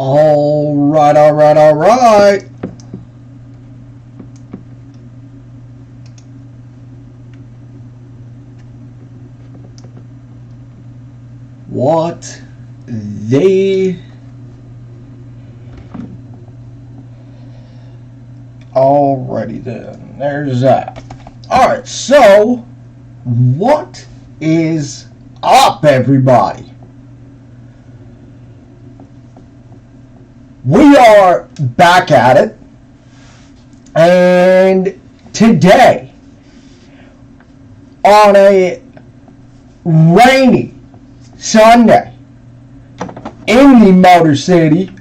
Alright, alright, alright. What the... Alrighty then, there's that. Alright, so, what is up, everybody? We are back at it, and today, on a rainy Sunday in the Motor City,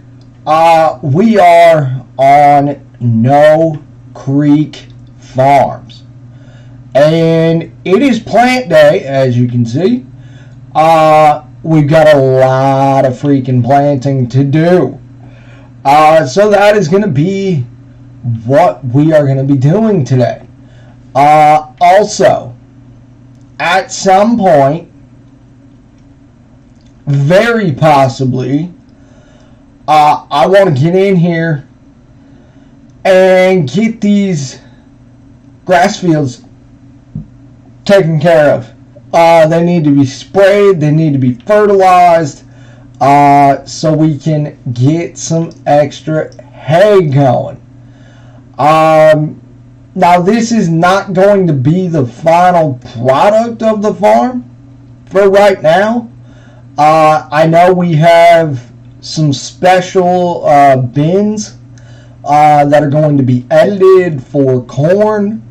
we are on No Creek Farms, and it is plant day, as you can see. We've got a lot of freaking planting to do. So that is going to be what we are going to be doing today. Also, at some point, very possibly, I want to get in here and get these grass fields taken care of. They need to be sprayed, they need to be fertilized, so we can get some extra hay going. Now this is not going to be the final product of the farm for right now. I know we have some special bins that are going to be edited for corn.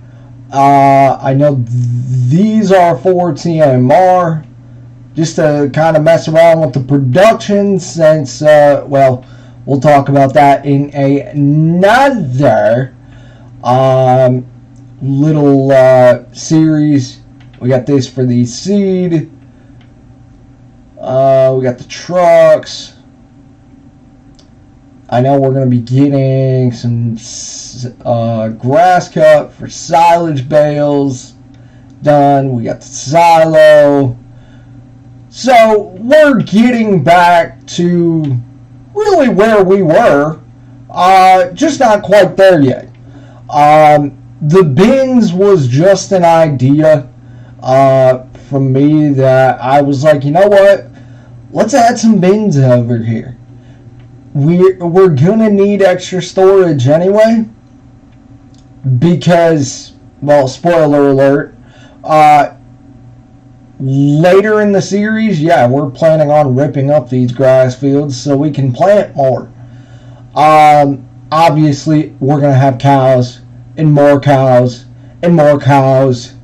I know these are for TMR, just to kind of mess around with the production, since, well, we'll talk about that in another little series. We got this for the seed. We got the trucks. I know we're going to be getting some grass cut for silage bales done. We got the silo. So we're getting back to really where we were, just not quite there yet. The bins was just an idea from me that I was like, you know what? Let's add some bins over here. We're gonna need extra storage anyway, because, well, spoiler alert, later in the series, yeah, we're planning on ripping up these grass fields so we can plant more. Obviously, we're gonna have cows and more cows and more cows.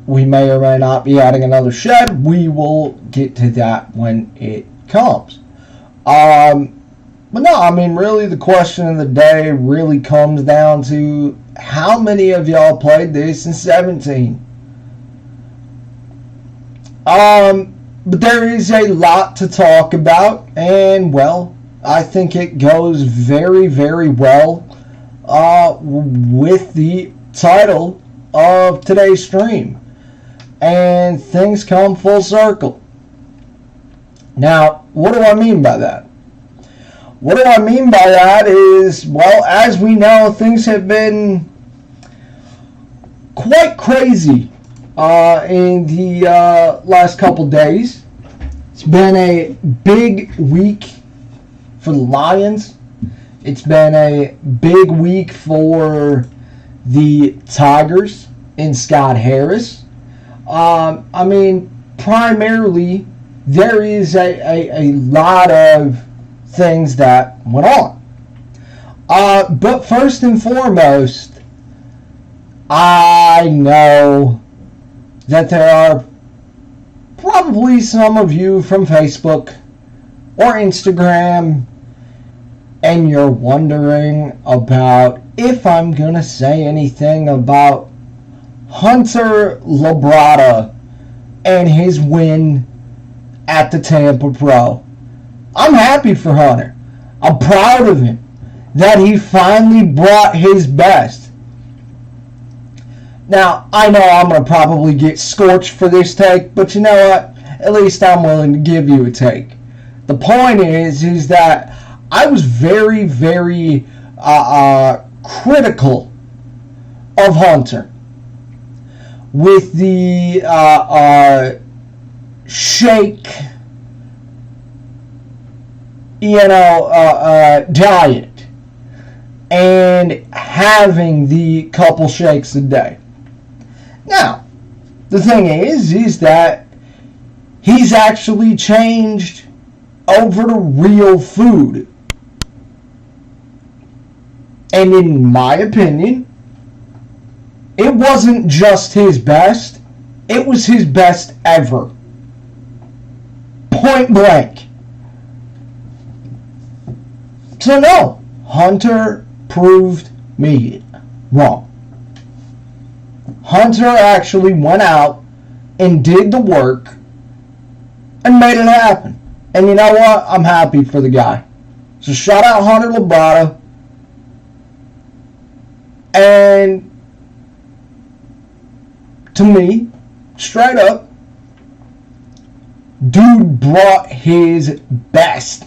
We may or may not be adding another shed. We will get to that when it comes. But no, I mean, really the question of the day really comes down to how many of y'all played this in 17? But there is a lot to talk about, and, well, I think it goes very, very well with the title of today's stream. And things come full circle. Now, what do I mean by that? What do I mean by that is, well, as we know, things have been quite crazy in the last couple days. It's been a big week for the Lions. It's been a big week for the Tigers and Scott Harris. I mean, primarily, there is a lot of things that went on. But first and foremost, I know that there are probably some of you from Facebook or Instagram, and you're wondering about if I'm going to say anything about Hunter Labrada and his win at the Tampa Pro. I'm happy for Hunter. I'm proud of him that he finally brought his best. Now, I know I'm going to probably get scorched for this take, but you know what? At least I'm willing to give you a take. The point is that I was very, very critical of Hunter with the shake, diet, and having the couple shakes a day. Now, the thing is that he's actually changed over to real food. And in my opinion, it wasn't just his best, it was his best ever. Point blank. So no, Hunter proved me wrong. Hunter actually went out and did the work and made it happen. And you know what? I'm happy for the guy. So shout out Hunter Labrada. And to me, straight up, dude brought his best.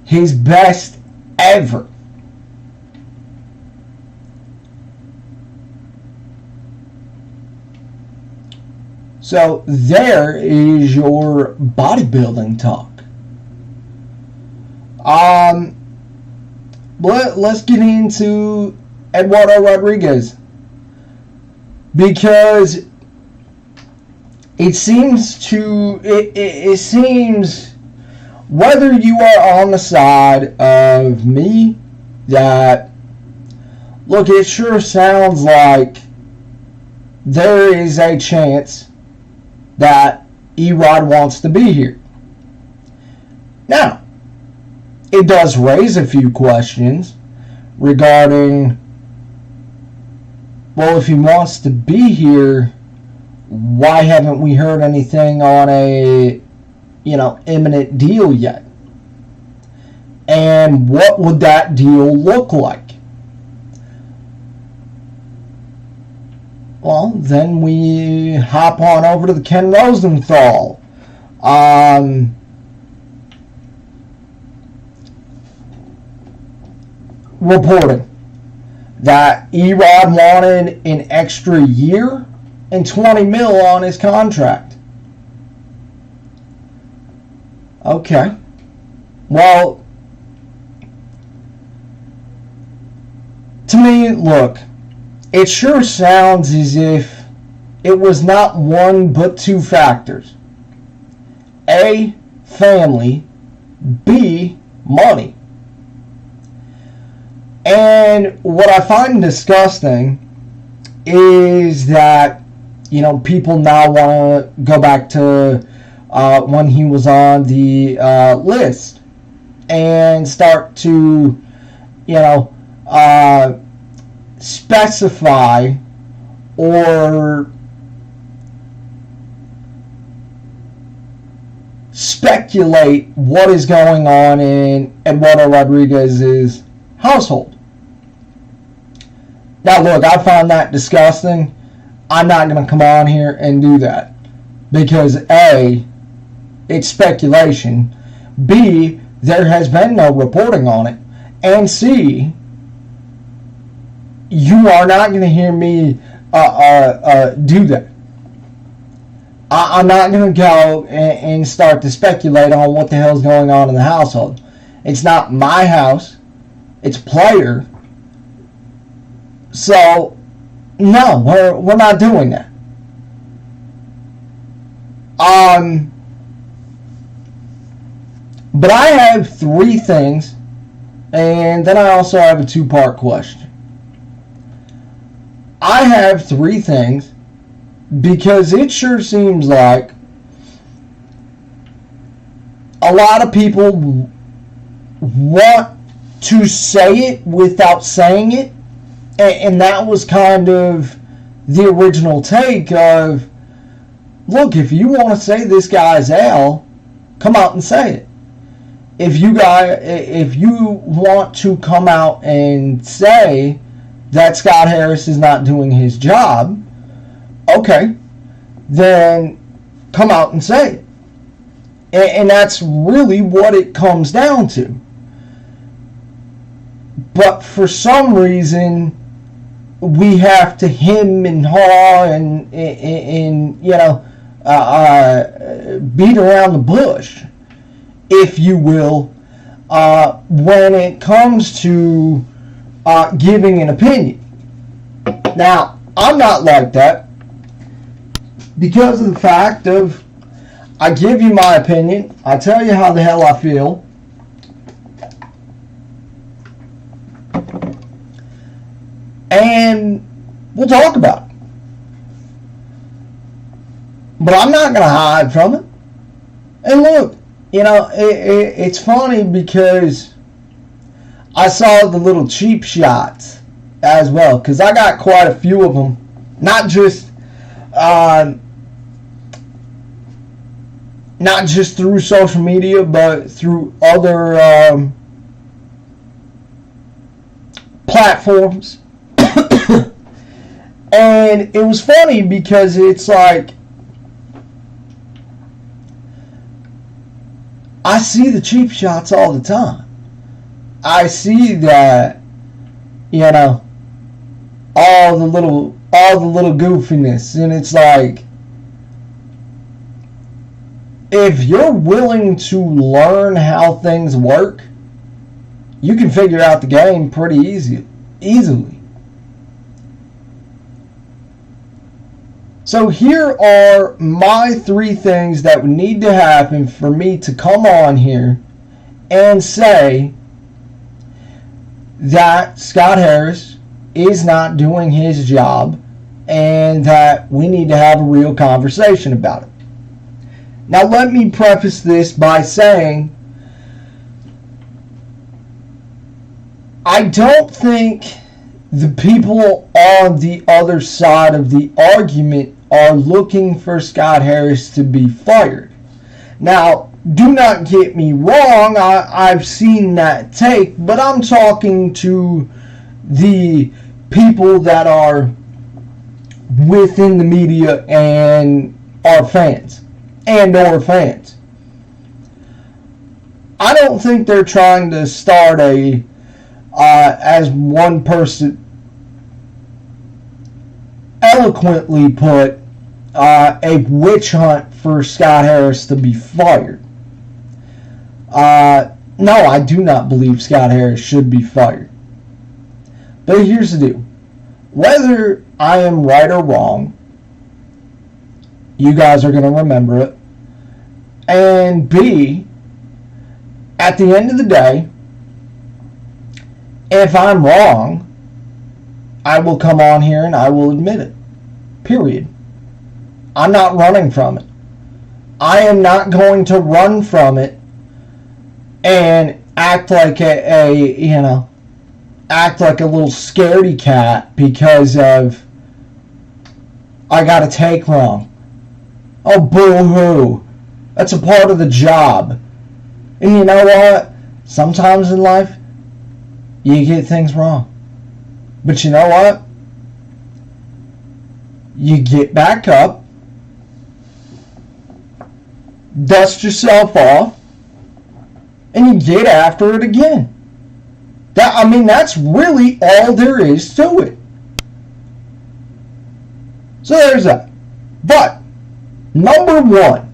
His best ever. So there is your bodybuilding talk. Let's get into Eduardo Rodriguez, because it seems whether you are on the side of me that, look, it sure sounds like there is a chance that Erod wants to be here. Now, it does raise a few questions regarding, well, if he wants to be here, why haven't we heard anything on a, imminent deal yet? And what would that deal look like? Well, then we hop on over to the Ken Rosenthal. Reporting that Erod wanted an extra year and $20 million on his contract. Okay. Well, to me, look, it sure sounds as if it was not one but two factors. A, family. B, money. And what I find disgusting is that, people now want to go back to when he was on the list and start to, specify or speculate what is going on in Eduardo Rodriguez's household. Now, look, I find that disgusting. I'm not going to come on here and do that. Because A, it's speculation. B, there has been no reporting on it. And C, you are not going to hear me do that. I'm not going to go and start to speculate on what the hell's going on in the household. It's not my house. It's player. So, no, we're not doing that. But I have three things, and then I also have a two-part question. I have three things because it sure seems like a lot of people want to say it without saying it. And that was kind of the original take of, look, if you want to say this guy's Al, come out and say it. If you want to come out and say that Scott Harris is not doing his job, okay, then come out and say it. And that's really what it comes down to. But for some reason, we have to hem and haw and beat around the bush, if you will, when it comes to giving an opinion. Now, I'm not like that because of the fact of I give you my opinion, I tell you how the hell I feel, and we'll talk about it. But I'm not going to hide from it. And look, it's funny because I saw the little cheap shots as well, because I got quite a few of them, not just through social media, but through other platforms. And it was funny because it's like, I see the cheap shots all the time. I see that, all the little goofiness, and it's like, if you're willing to learn how things work, you can figure out the game pretty easily. So here are my 3 things that would need to happen for me to come on here and say that Scott Harris is not doing his job and that we need to have a real conversation about it. Now let me preface this by saying I don't think the people on the other side of the argument are looking for Scott Harris to be fired. Now, do not get me wrong, I've seen that take, but I'm talking to the people that are within the media and are fans, and/or fans. I don't think they're trying to start as one person eloquently put, a witch hunt for Scott Harris to be fired. No, I do not believe Scott Harris should be fired. But here's the deal. Whether I am right or wrong, you guys are going to remember it. And B, at the end of the day, if I'm wrong, I will come on here and I will admit it. Period. I'm not running from it. I am not going to run from it and act like act like a little scaredy cat because of I got a take wrong. Oh, boo-hoo. That's a part of the job. And you know what? Sometimes in life, you get things wrong. But you know what? You get back up, dust yourself off, and you get after it again. That's really all there is to it. So there's that. But number 1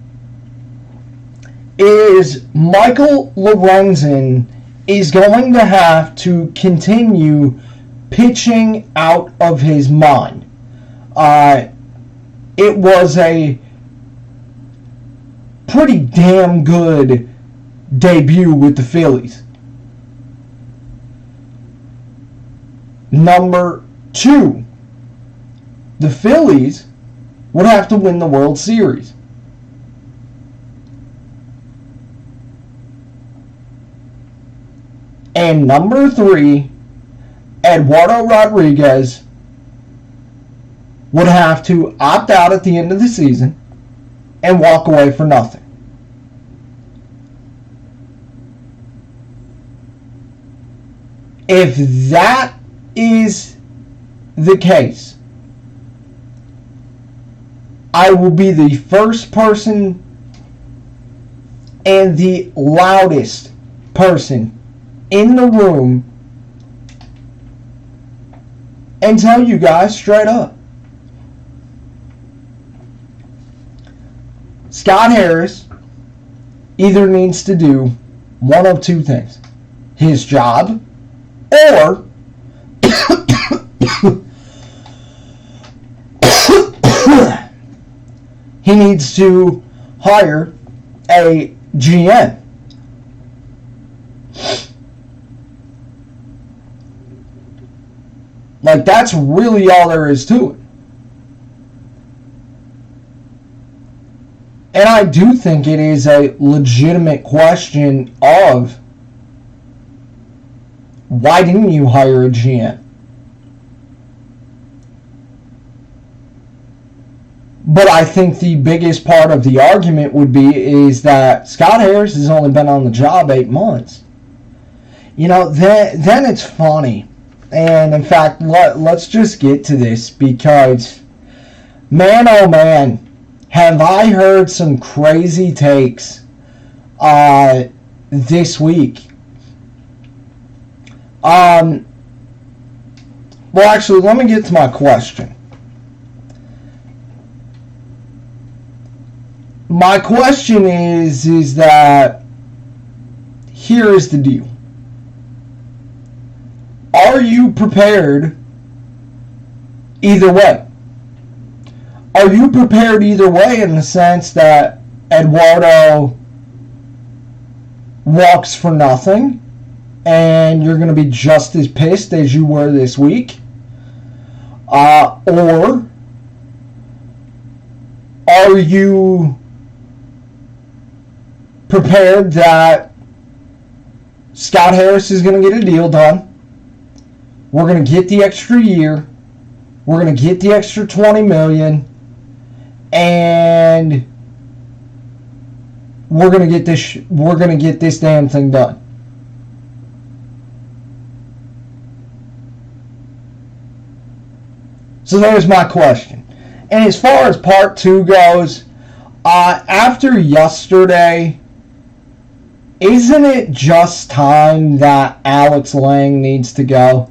is Michael Lorenzen is going to have to continue pitching out of his mind. It was a pretty damn good debut with the Phillies. Number 2, the Phillies would have to win the World Series. And number 3, Eduardo Rodriguez would have to opt out at the end of the season and walk away for nothing. If that is the case, I will be the first person and the loudest person in the room and tell you guys straight up. Scott Harris either needs to do one of two things. His job, or he needs to hire a GM. Like, that's really all there is to it. And I do think it is a legitimate question of, why didn't you hire a GM? But I think the biggest part of the argument would be is that Scott Harris has only been on the job 8 months. You know, then it's funny. And in fact, let's just get to this, because, man oh man, have I heard some crazy takes this week. Well, actually, let me get to my question. My question is that, here is the deal. Are you prepared either way? Are you prepared either way in the sense that Eduardo walks for nothing and you're going to be just as pissed as you were this week? Or are you prepared that Scott Harris is going to get a deal done? We're going to get the extra year. We're going to get the extra $20 million. And we're going to get this damn thing done. So there's my question. And as far as part 2 goes, after yesterday, isn't it just time that Alex Lang needs to go?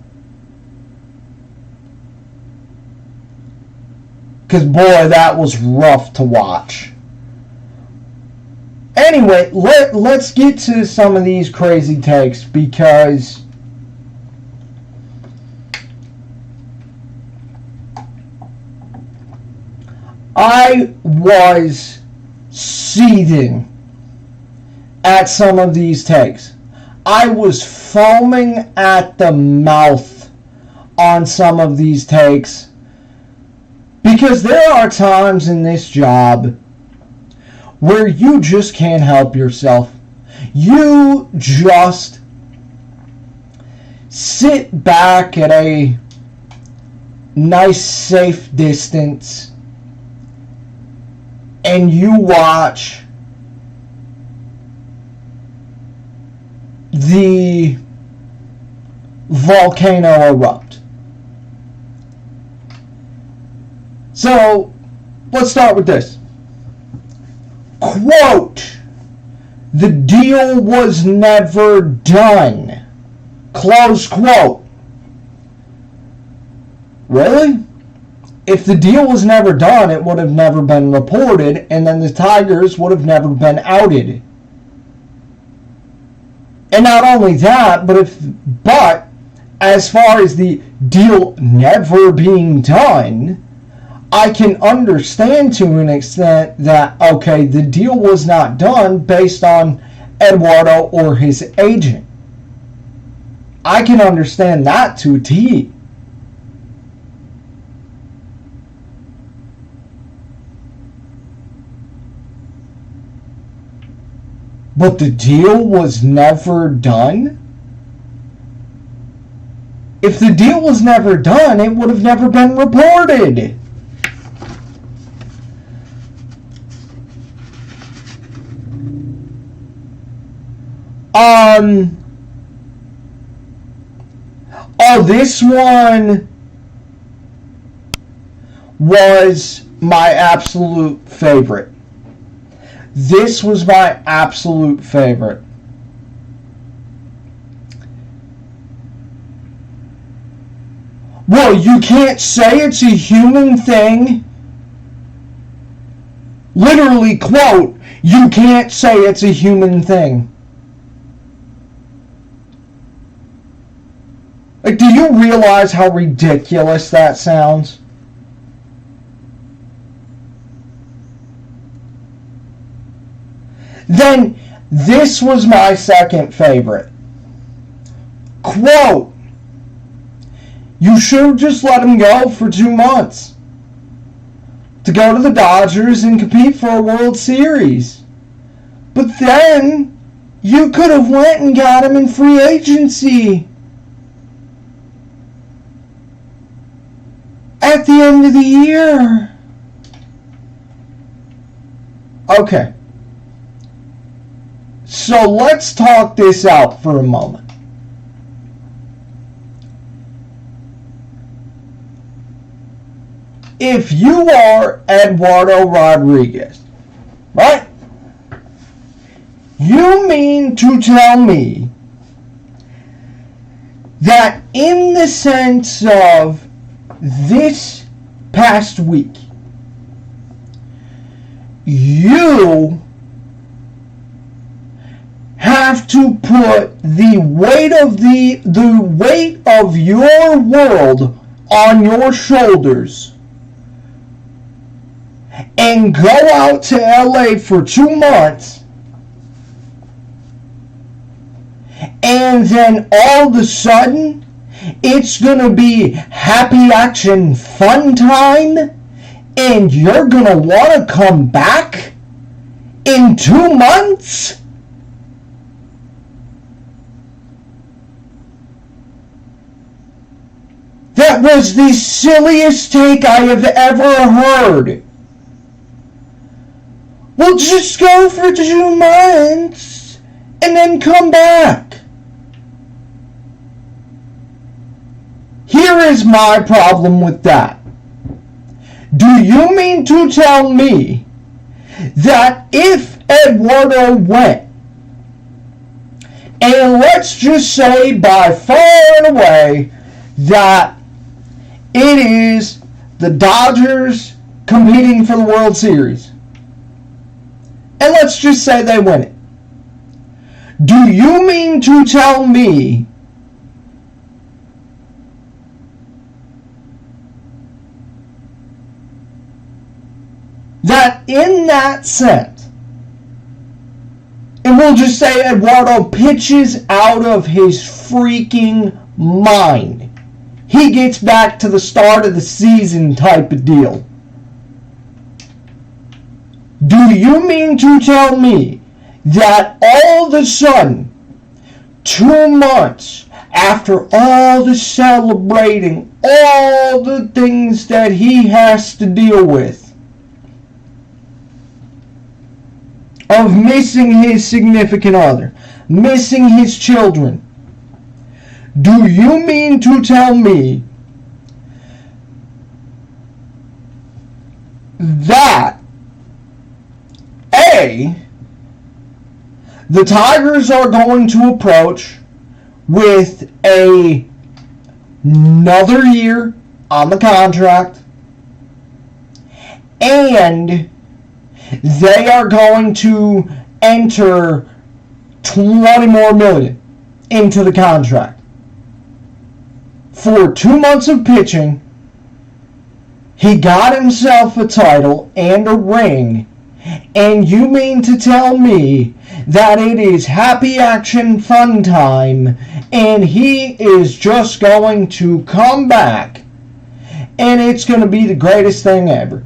Because, boy, that was rough to watch. Anyway, let's get to some of these crazy takes, because I was seething at some of these takes. I was foaming at the mouth on some of these takes. Because there are times in this job where you just can't help yourself. You just sit back at a nice, safe distance and you watch the volcano erupt. So, let's start with this. Quote, "The deal was never done." Close quote. Really? If the deal was never done, it would have never been reported, and then the Tigers would have never been outed. And not only that, but as far as the deal never being done, I can understand to an extent that, okay, the deal was not done based on Eduardo or his agent. I can understand that to a T. But the deal was never done? If the deal was never done, it would have never been reported. Oh, this one was my absolute favorite. This was my absolute favorite. Well, you can't say it's a human thing. Literally, quote, you can't say it's a human thing. Like, do you realize how ridiculous that sounds? Then, this was my second favorite. Quote, you should have just let him go for 2 months to go to the Dodgers and compete for a World Series. But then, you could have went and got him in free agency at the end of the year. Okay. So let's talk this out for a moment. If you are Eduardo Rodriguez, right? You mean to tell me that in the sense of this past week, you have to put the weight of your world on your shoulders and go out to LA for 2 months, and then all of a sudden it's gonna be happy action fun time and you're gonna want to come back in 2 months? That was the silliest take I have ever heard. Well, just go for 2 months and then come back. Here is my problem with that. Do you mean to tell me that if Eduardo went, and let's just say by far and away that it is the Dodgers competing for the World Series, and let's just say they win it, do you mean to tell me that in that sense, and we'll just say Eduardo pitches out of his freaking mind, he gets back to the start of the season type of deal, do you mean to tell me that all of a sudden, 2 months after all the celebrating, all the things that he has to deal with, of missing his significant other, missing his children, do you mean to tell me that the Tigers are going to approach with another year on the contract, and they are going to enter $20 more million into the contract for 2 months of pitching? He got himself a title and a ring, and you mean to tell me that it is happy action fun time and he is just going to come back and it's going to be the greatest thing ever?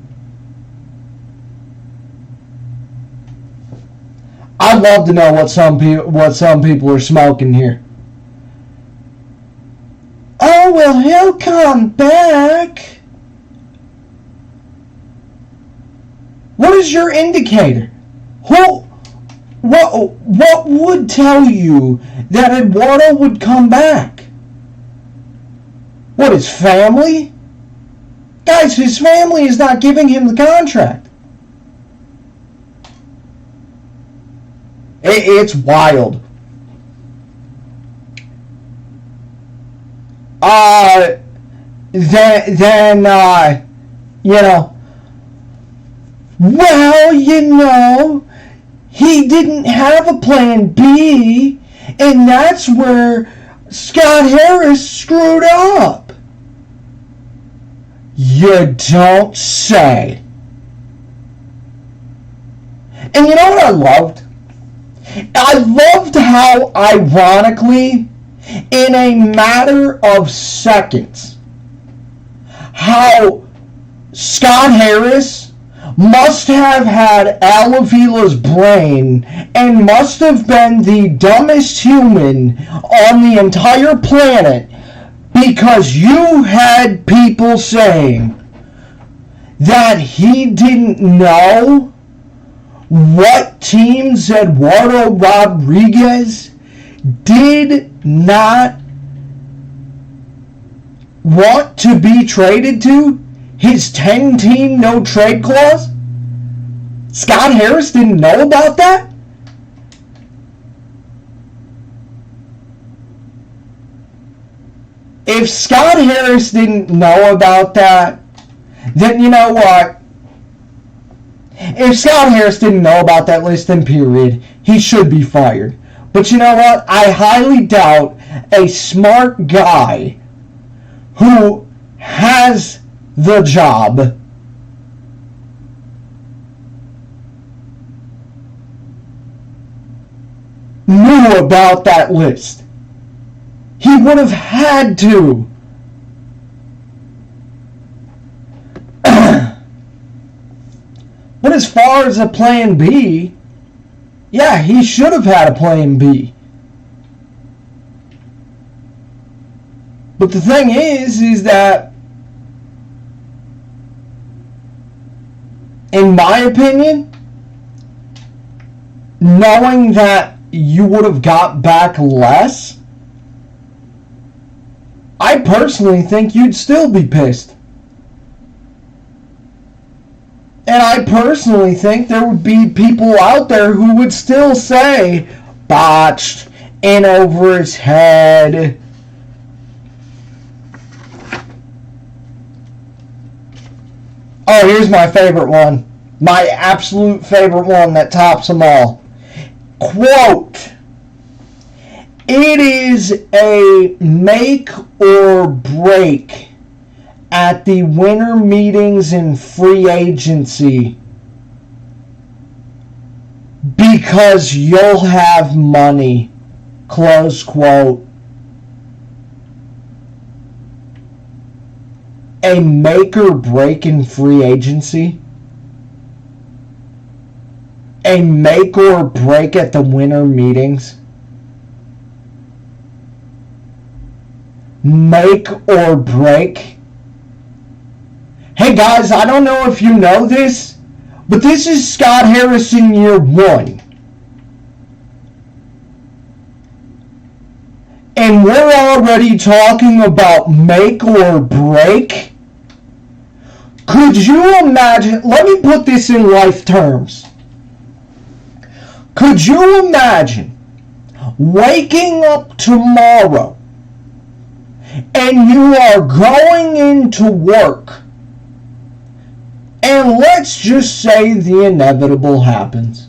I'd love to know what some people are smoking here. Oh, well, he'll come back. What is your indicator? What would tell you that Eduardo would come back? What, his family? Guys, his family is not giving him the contract. It's wild. Then, you know, well, you know, he didn't have a plan B, and that's where Scott Harris screwed up. You don't say. And you know what I loved? I loved how, ironically, in a matter of seconds, how Scott Harris must have had Al Avila's brain and must have been the dumbest human on the entire planet, because you had people saying that he didn't know what teams Eduardo Rodriguez did not want to be traded to, his 10-team no-trade clause. Scott Harris didn't know about that? If Scott Harris didn't know about that, then you know what? If Scott Harris didn't know about that list, then period, he should be fired. But you know what? I highly doubt a smart guy who has the job knew about that list. He would have had to. But as far as a plan B, yeah, he should have had a plan B. But the thing is that, in my opinion, knowing that you would have got back less, I personally think you'd still be pissed. And I personally think there would be people out there who would still say, botched, in over his head. Oh, here's my favorite one. My absolute favorite one that tops them all. Quote, "It is a make or break at the winter meetings in free agency because you'll have money." Close quote. A make or break in free agency? A make or break at the winter meetings? Make or break? Hey guys, I don't know if you know this, but this is Scott Harris in year one. And we're already talking about make or break? Could you imagine, let me put this in life terms. Could you imagine waking up tomorrow and you are going into work, and let's just say the inevitable happens.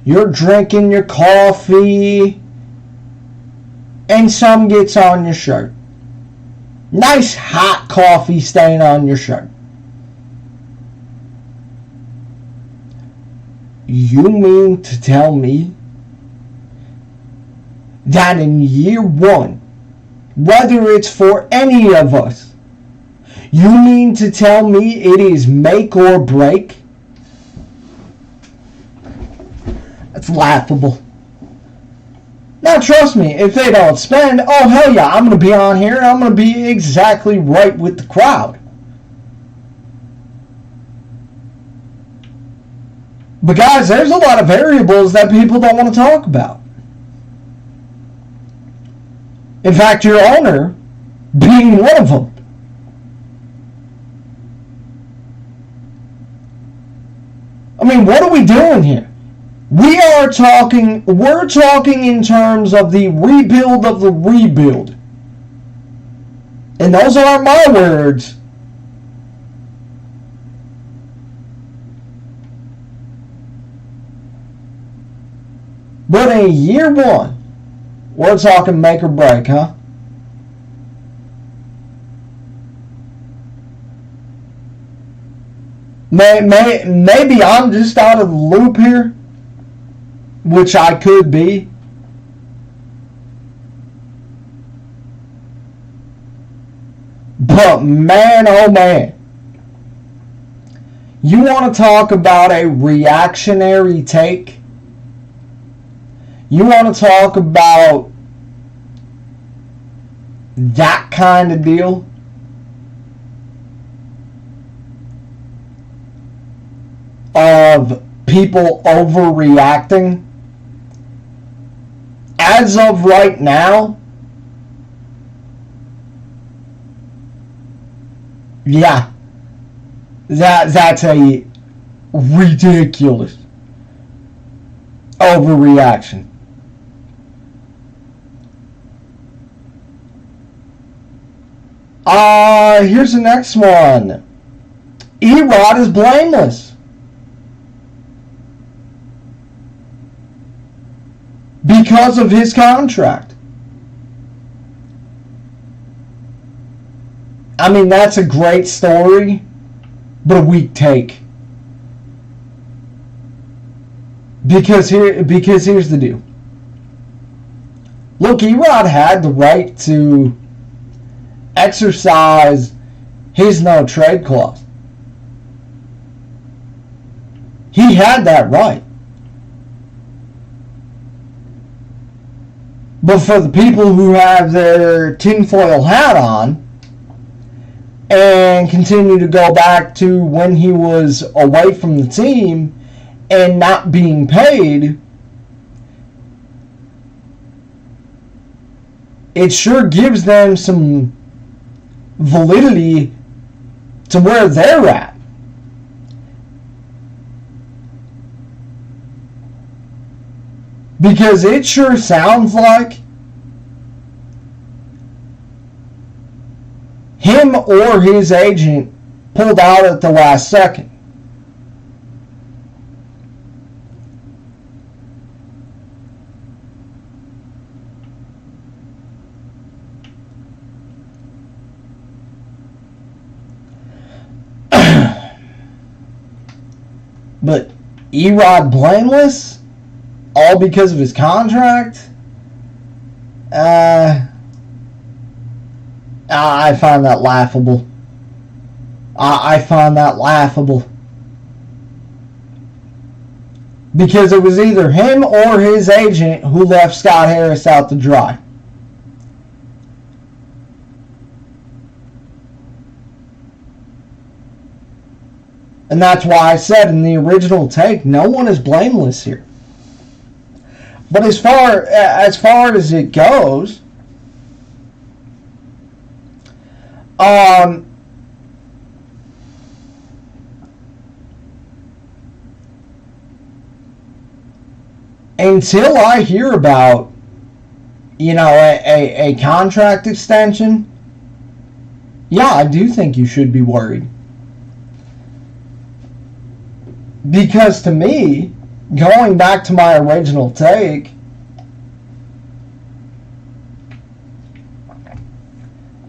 You're drinking your coffee and some gets on your shirt. Nice hot coffee stain on your shirt. You mean to tell me that in year one, whether it's for any of us, you mean to tell me it is make or break? That's laughable. Now trust me, if they don't spend, oh hell yeah, I'm going to be on here and I'm going to be exactly right with the crowd. But guys, there's a lot of variables that people don't want to talk about. In fact, your owner being one of them. I mean, what are we doing here? We're talking in terms of the rebuild of the rebuild. And those aren't my words. But in year one, we're talking make or break, huh? Maybe I'm just out of the loop here, which I could be. But man, oh man. You want to talk about a reactionary take? You want to talk about that kind of deal? Of people overreacting? As of right now, yeah, that's a ridiculous overreaction. Here's the next one. Erod is blameless because of his contract. I mean, that's a great story, but a weak take. Because here's the deal. Look, Erod had the right to exercise his no trade clause. He had that right. But for the people who have their tinfoil hat on and continue to go back to when he was away from the team and not being paid, it sure gives them some validity to where they're at. Because it sure sounds like him or his agent pulled out at the last second. But Erod blameless? All because of his contract? I find that laughable. I find that laughable. Because it was either him or his agent who left Scott Harris out to dry. And that's why I said in the original take, no one is blameless here. But as far as it goes, until I hear about, a contract extension, yeah, I do think you should be worried. Because to me, going back to my original take,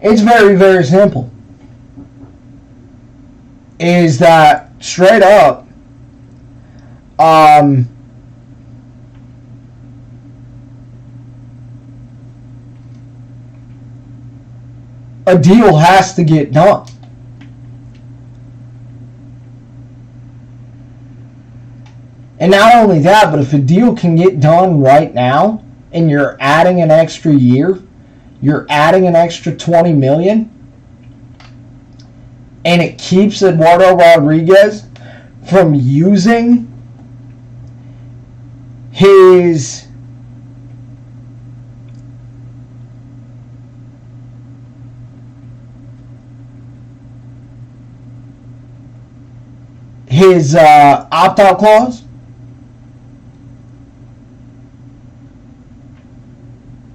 it's very, very simple. Is that straight up, a deal has to get done. And not only that, but if a deal can get done right now and you're adding an extra year, you're adding an extra $20 million, and it keeps Eduardo Rodriguez from using his his opt-out clause?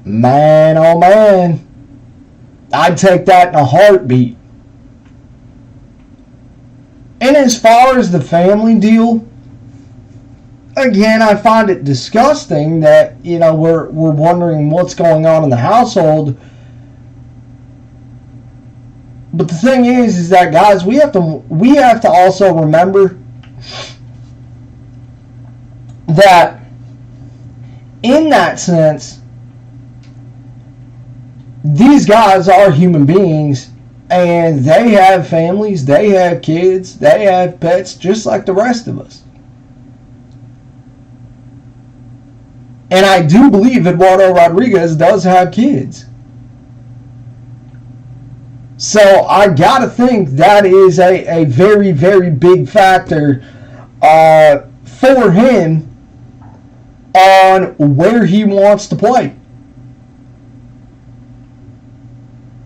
Man, oh man, I'd take that in a heartbeat. And as far as the family deal, again, I find it disgusting that, we're wondering what's going on in the household. But the thing is that, guys, we have to also remember that in that sense, these guys are human beings, and they have families, they have kids, they have pets, just like the rest of us. And I do believe Eduardo Rodriguez does have kids. So I gotta think that is a very, very big factor for him on where he wants to play.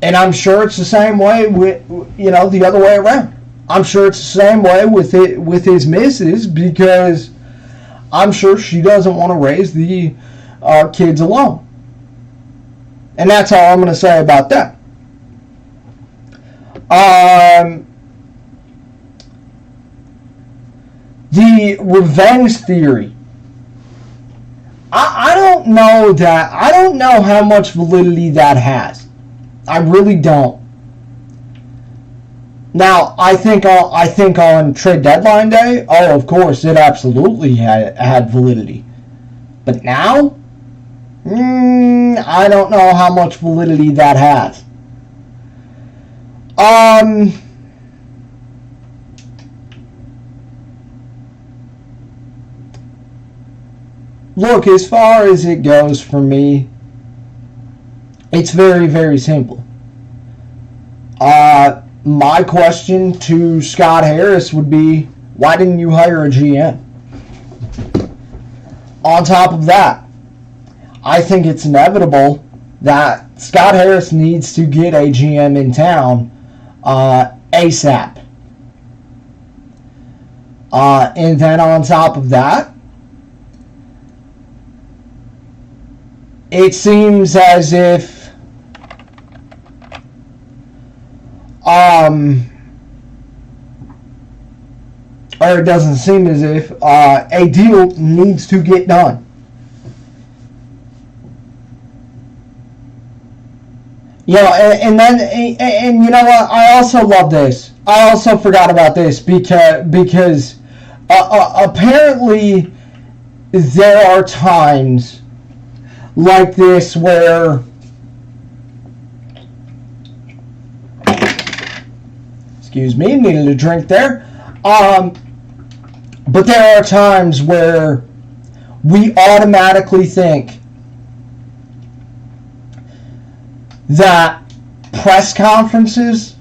And I'm sure it's the same way with, the other way around. I'm sure it's the same way with his missus, because I'm sure she doesn't want to raise the kids alone. And that's all I'm going to say about that. The revenge theory. I don't know how much validity that has. I really don't. Now, I think on trade deadline day, oh, of course, it absolutely had validity. But now, I don't know how much validity that has. Look, as far as it goes for me, it's very, very simple. My question to Scott Harris would be, why didn't you hire a GM? On top of that, I think it's inevitable that Scott Harris needs to get a GM in town ASAP. And then on top of that, it seems as if or it doesn't seem as if a deal needs to get done. And you know what? I also love this. I also forgot about this because apparently there are times like this where excuse me, needed a drink there. But there are times where we automatically think that press conferences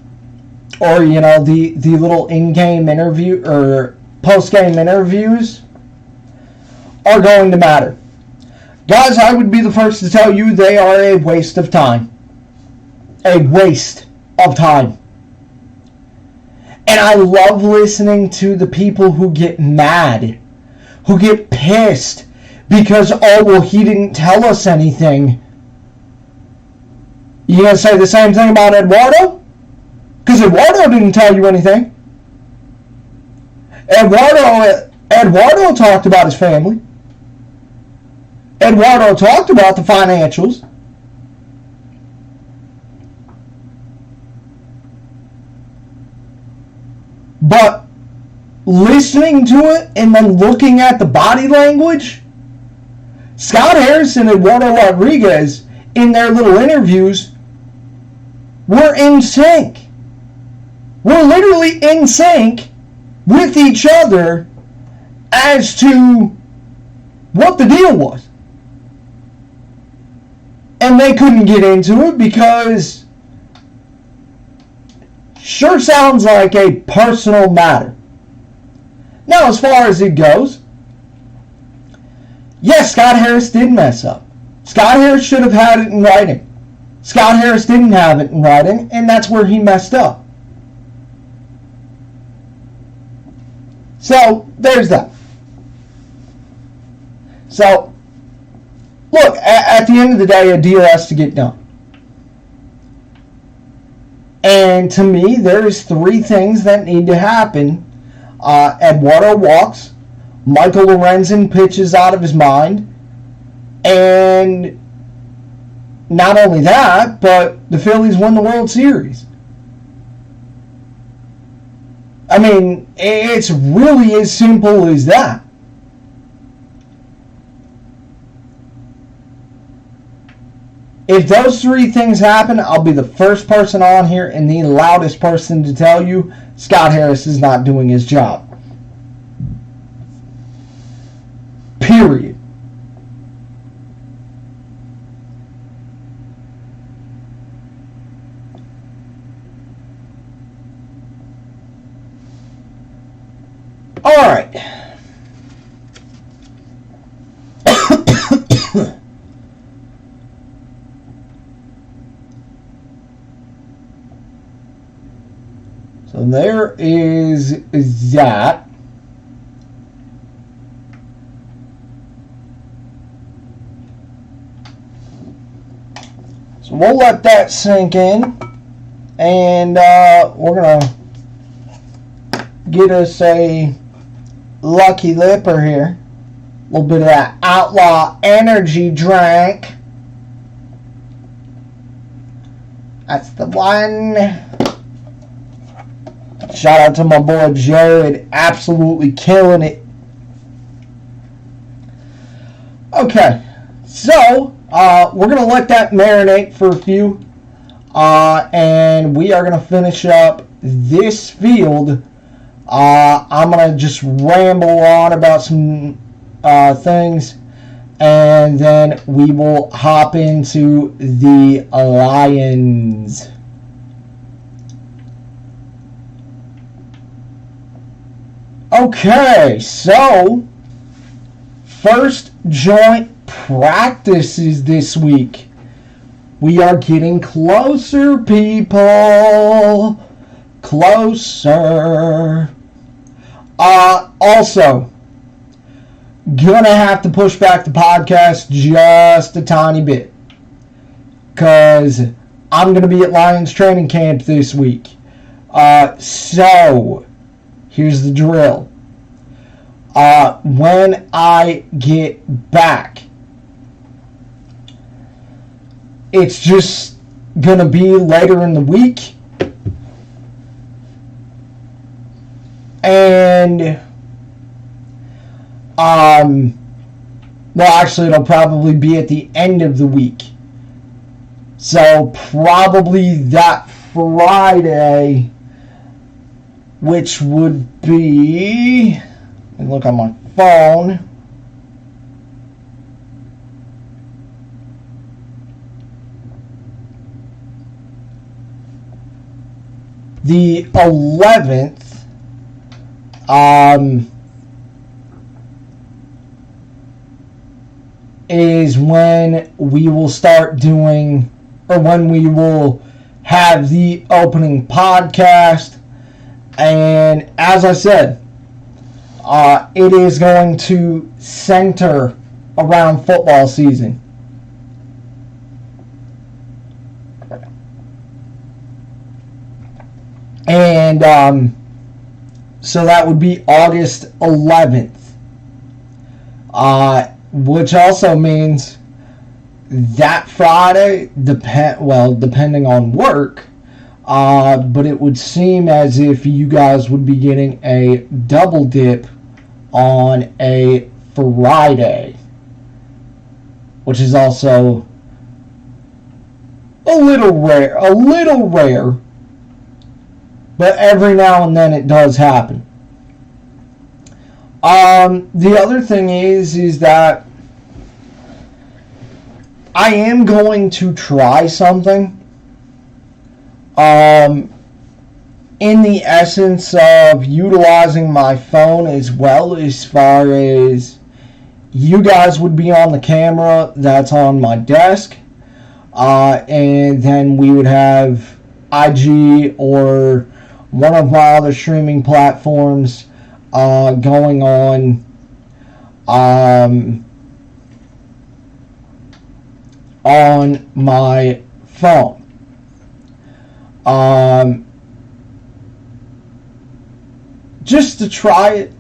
or, the little in-game interview or post-game interviews are going to matter. Guys, I would be the first to tell you they are a waste of time. A waste of time. And I love listening to the people who get mad, who get pissed because, he didn't tell us anything. You gonna say the same thing about Eduardo? Because Eduardo didn't tell you anything. Eduardo talked about his family. Eduardo talked about the financials. But listening to it and then looking at the body language, Scott Harris and Eduardo Rodriguez in their little interviews were in sync. We're literally in sync with each other as to what the deal was. And they couldn't get into it because sure sounds like a personal matter. Now, as far as it goes, yes, Scott Harris did mess up. Scott Harris should have had it in writing. Scott Harris didn't have it in writing, and that's where he messed up. So, there's that. So, look, at the end of the day, a deal has to get done. And to me, there's three things that need to happen. Eduardo walks, Michael Lorenzen pitches out of his mind, and not only that, but the Phillies win the World Series. I mean, it's really as simple as that. If those three things happen, I'll be the first person on here and the loudest person to tell you Scott Harris is not doing his job. Period. All right. So there is that. So we'll let that sink in, and we're gonna get us a Lucky Lipper here. A little bit of that Outlaw energy drink. That's the one. Shout out to my boy Jared, absolutely killing it. Okay, so we're going to let that marinate for a few, and we are going to finish up this field. I'm going to just ramble on about some things, and then we will hop into the Lions. Okay, so first joint practices this week. We are getting closer, people. Closer. Also, gonna have to push back the podcast just a tiny bit, because I'm gonna be at Lions training camp this week. So here's the drill. When I get back, it's just going to be later in the week. And, well, actually, it'll probably be at the end of the week. So, probably that Friday, which would be, let me look on my phone. The 11th, is when we will start doing, or when we will have the opening podcast. And as I said, it is going to center around football season. And so that would be August 11th. Which also means that Friday, depending on work, but it would seem as if you guys would be getting a double dip on a Friday, which is also a little rare, but every now and then it does happen. The other thing is that I am going to try something. In the essence of utilizing my phone as well, as far as you guys would be on the camera that's on my desk, and then we would have IG or one of my other streaming platforms going on my phone. Just to try it.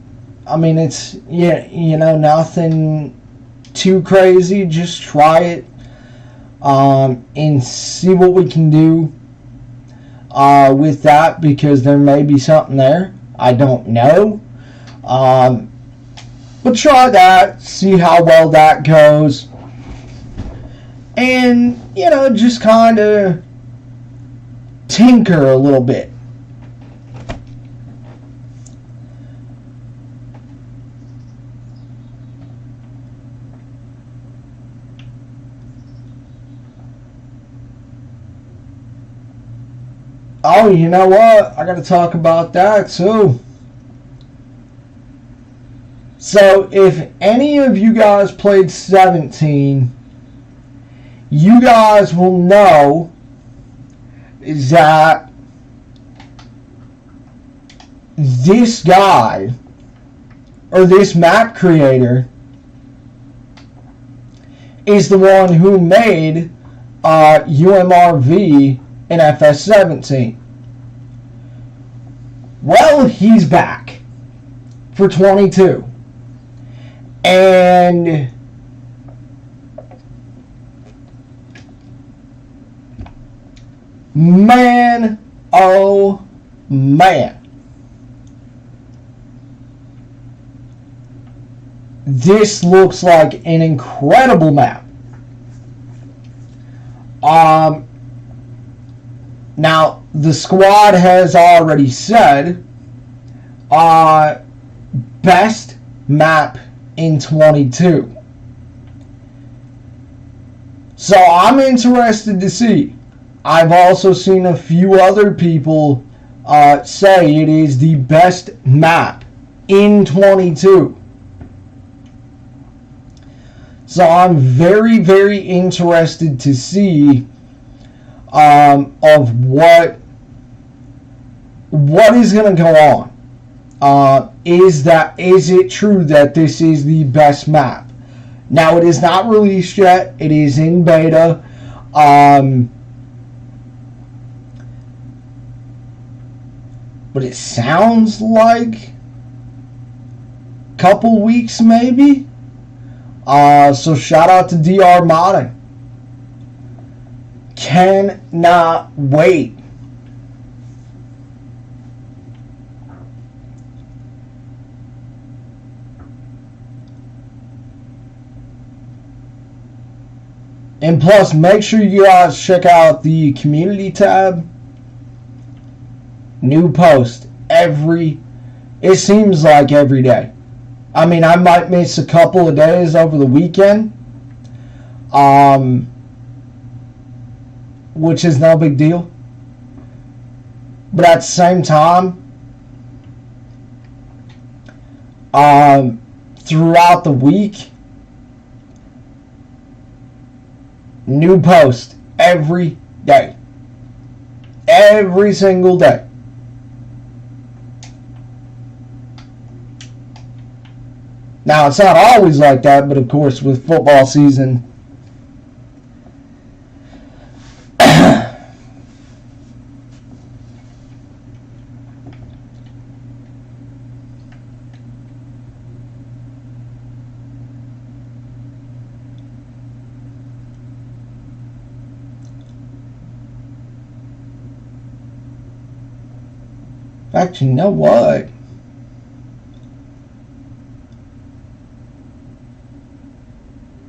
I mean, it's, nothing too crazy. Just try it and see what we can do with that, because there may be something there. I don't know. But try that, see how well that goes. And, just kind of tinker a little bit. Oh, you know what? I got to talk about that too. So, if any of you guys played 17, you guys will know that this guy, or this map creator, is the one who made UMRV in FS17. Well, he's back for 22. And man, oh man, this looks like an incredible map. Now, the squad has already said best map in 22. So I'm interested to see. I've also seen a few other people say it is the best map in 22. So I'm very, very interested to see of what is going to go on. Is it true that this is the best map? Now, it is not released yet. It is in beta. But it sounds like a couple weeks maybe. So shout out to DR Modding. Cannot wait. And plus, make sure you guys check out the community tab. New post it seems like every day. I mean, I might miss a couple of days over the weekend, which is no big deal. But at the same time, throughout the week, new post every day. Every single day. Now, it's not always like that, but of course, with football season, in fact, you know what?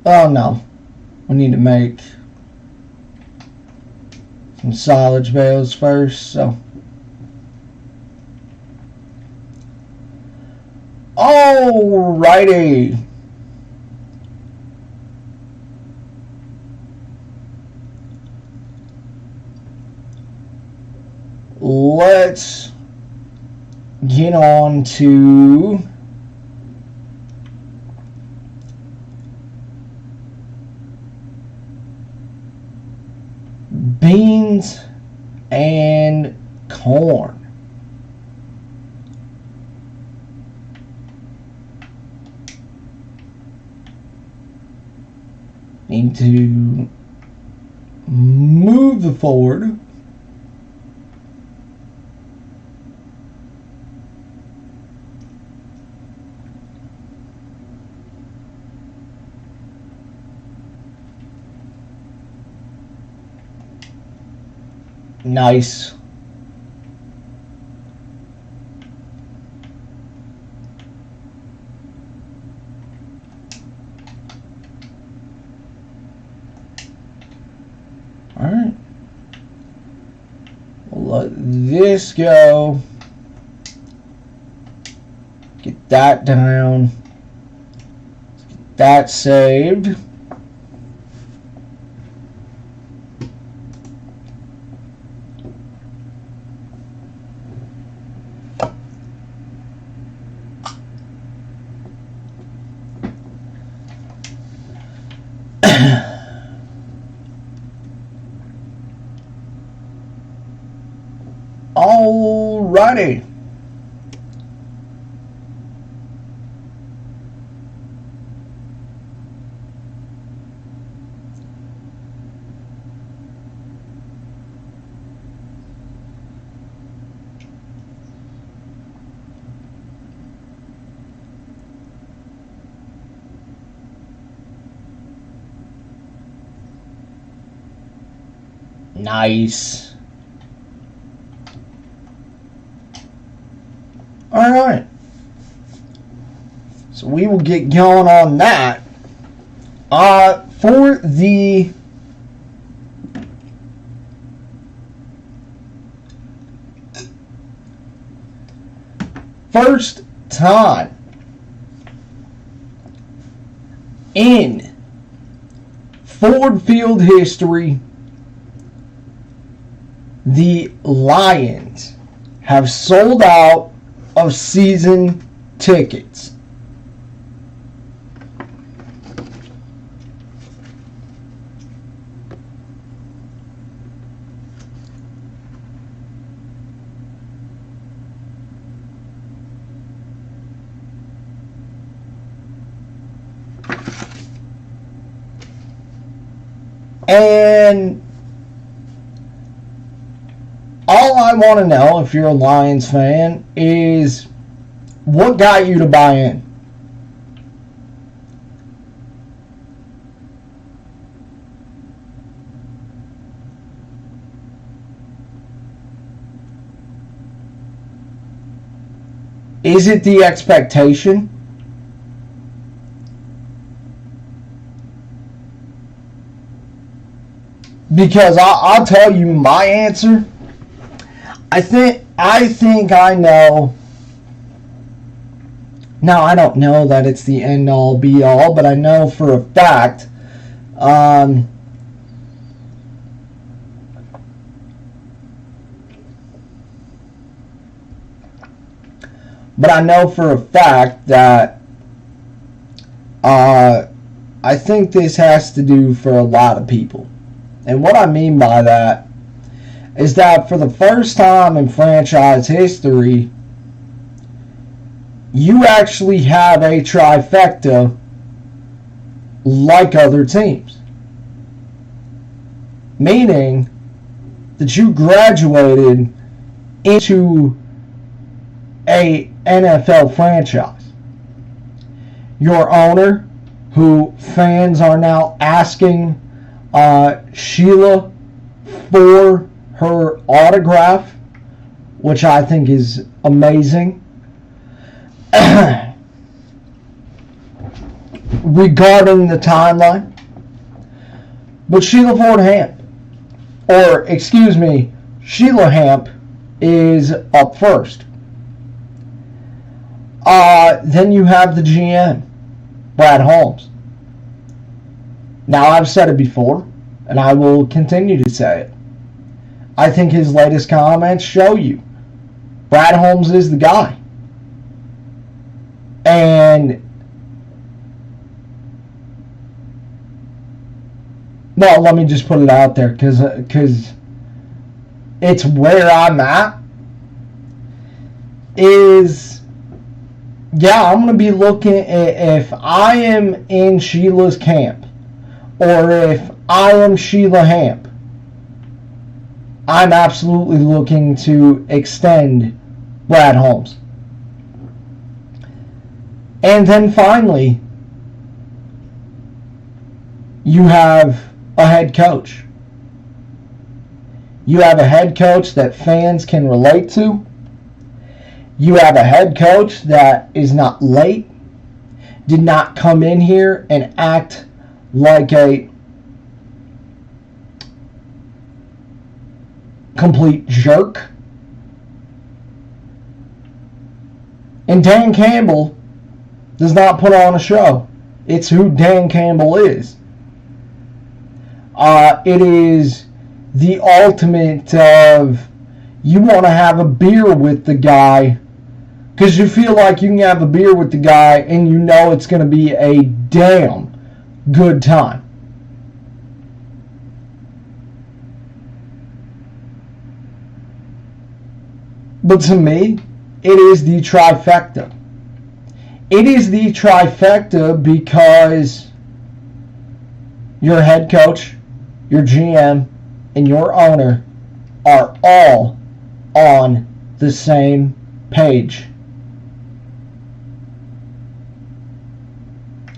Oh no, we need to make some silage bales first, so. Alrighty. Let's get on to beans and corn. Need to move the forward. Nice. Alright. We'll let this go. Get that down. Get that saved. Alrighty. Nice. Alright. So we will get going on that. For the first time in Ford Field history, the Lions have sold out of season tickets. And all I want to know, if you're a Lions fan, is what got you to buy in? Is it the expectation? Because I'll tell you my answer. I think I know. Now, I don't know that it's the end-all, be-all, but I know for a fact. But I know for a fact that I think this has to do for a lot of people. And what I mean by that is that for the first time in franchise history, you actually have a trifecta like other teams. Meaning that you graduated into a NFL franchise. Your owner, who fans are now asking Sheila for her autograph, which I think is amazing. Regarding the timeline, but Sheila Ford Hamp, or excuse me, Sheila Hamp is up first. Then you have the GM, Brad Holmes. Now, I've said it before, and I will continue to say it. I think his latest comments show you Brad Holmes is the guy. And, well, let me just put it out there because it's where I'm at. Is, yeah, I'm going to be looking at, if I am in Sheila's camp, or if I am Sheila Hamp, I'm absolutely looking to extend Brad Holmes. And then finally, you have a head coach. You have a head coach that fans can relate to. You have a head coach that is not late, did not come in here and act like a complete jerk. And Dan Campbell does not put on a show. It's who Dan Campbell is. It is the ultimate of, you want to have a beer with the guy because you feel like you can have a beer with the guy and you know it's going to be a damn good time. But to me, it is the trifecta. It is the trifecta because your head coach, your GM, and your owner are all on the same page.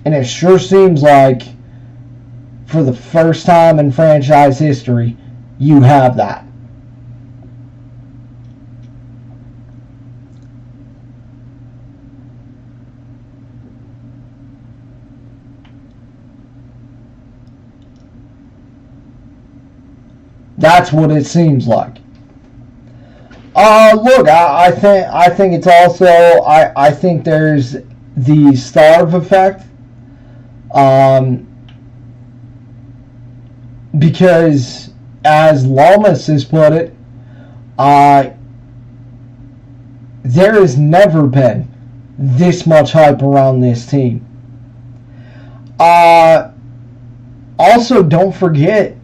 And it sure seems like, for the first time in franchise history, you have that. That's what it seems like. Look, I think it's also, I think there's the starve effect. Because, as Lamas has put it, there has never been this much hype around this team. Also, don't forget,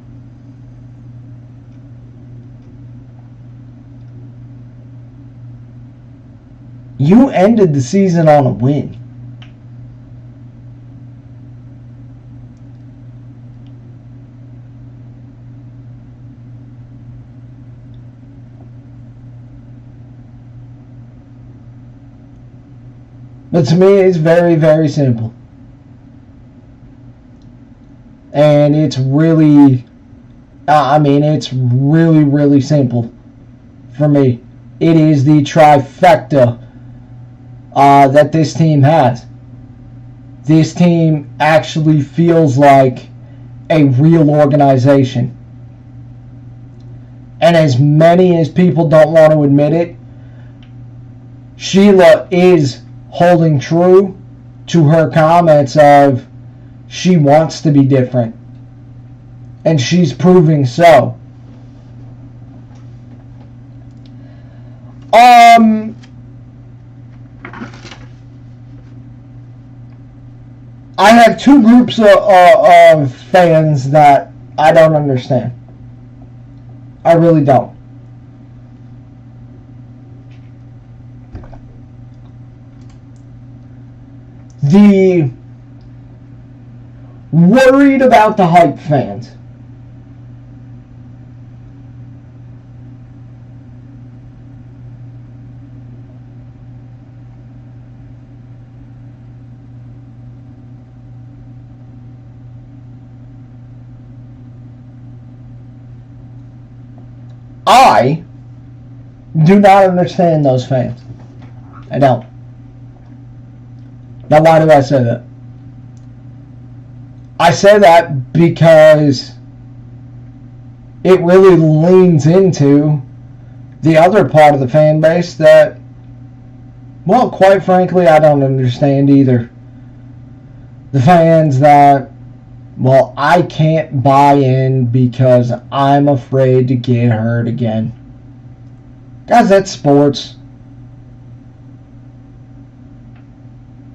you ended the season on a win. But to me, it's very, very simple. And it's really, it's really, really simple for me. It is the trifecta that this team has. This team actually feels like a real organization. And as many as people don't want to admit it, Sheila is holding true to her comments of she wants to be different. And she's proving so. I have two groups of fans that I don't understand. I really don't. The worried about the hype fans. I do not understand those fans. I don't. Now, why do I say that? I say that because it really leans into the other part of the fan base that, well, quite frankly, I don't understand either. The fans that, well, I can't buy in because I'm afraid to get hurt again. Guys, that's sports.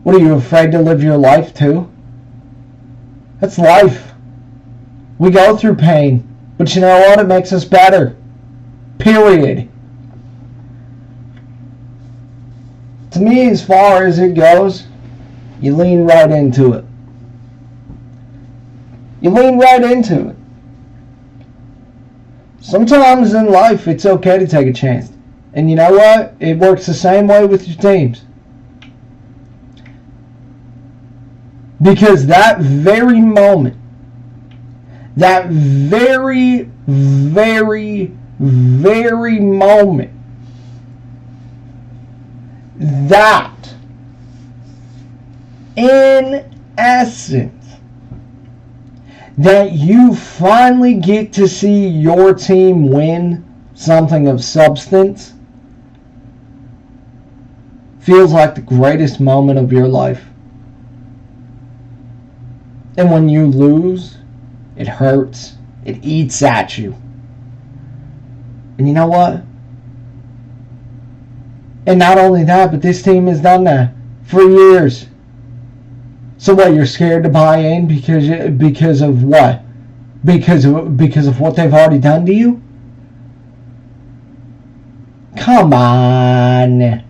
What, are you afraid to live your life too? That's life. We go through pain, but you know what? It makes us better. Period. To me, as far as it goes, you lean right into it. You lean right into it. Sometimes in life, it's okay to take a chance. And you know what? It works the same way with your teams. Because that very moment, that very, very, very moment, that, in essence, that you finally get to see your team win something of substance, feels like the greatest moment of your life. And when you lose, it hurts. It eats at you. And you know what? And not only that, but this team has done that for years. So what, you're scared to buy in because of what? Because of what they've already done to you? Come on.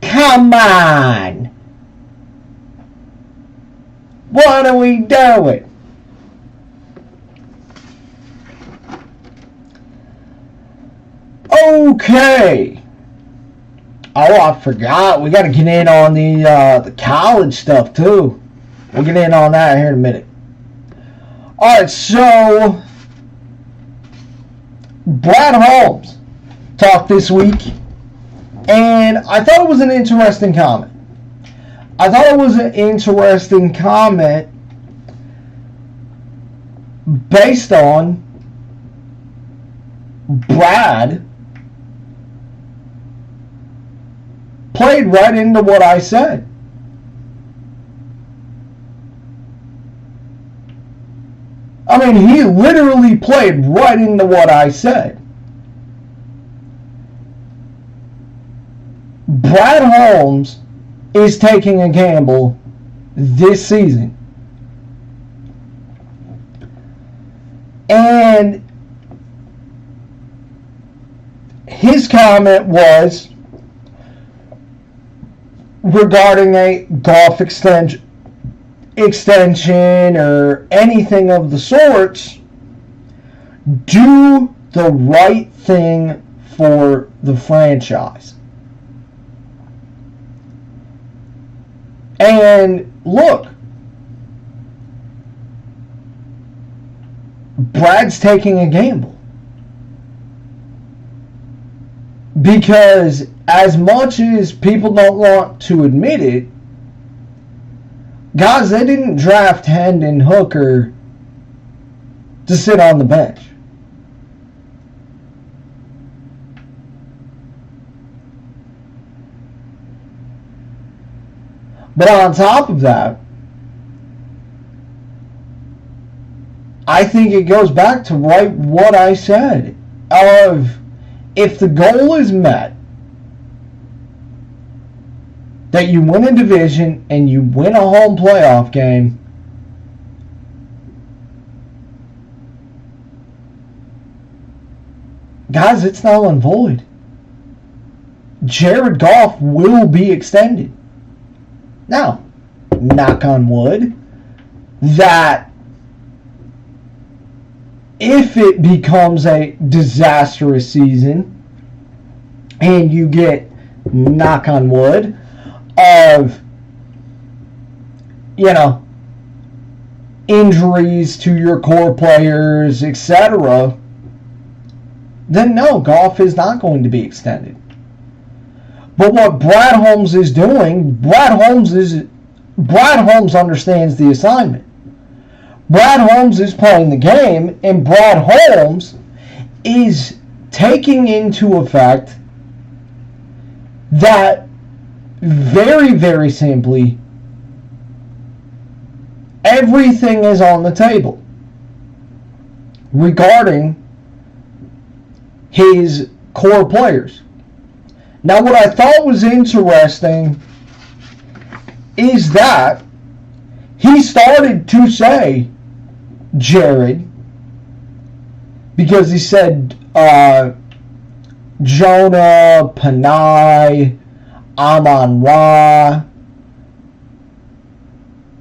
Come on. What are we doing? Okay. Oh, I forgot. We got to get in on the college stuff too. We'll get in on that here in a minute. All right, so Brad Holmes talked this week, and I thought it was an interesting comment. I thought it was an interesting comment based on Brad played right into what I said. I mean, he literally played right into what I said. Brad Holmes is taking a gamble this season. And his comment was regarding a golf extension or anything of the sorts. Do the right thing for the franchise. And look, Brad's taking a gamble. Because as much as people don't want to admit it, guys, they didn't draft Hendon Hooker to sit on the bench. But on top of that, I think it goes back to right what I said of if the goal is met, that you win a division and you win a home playoff game, guys, it's null and void. Jared Goff will be extended. Now, knock on wood, that if it becomes a disastrous season and you get, knock on wood, of, injuries to your core players, etc., then no, Goff is not going to be extended. But what Brad Holmes is doing, Brad Holmes understands the assignment. Brad Holmes is playing the game, and Brad Holmes is taking into effect that very, very simply, everything is on the table regarding his core players. Now, what I thought was interesting is that he started to say Jared, because he said Jonah, Panay, Amon-Ra,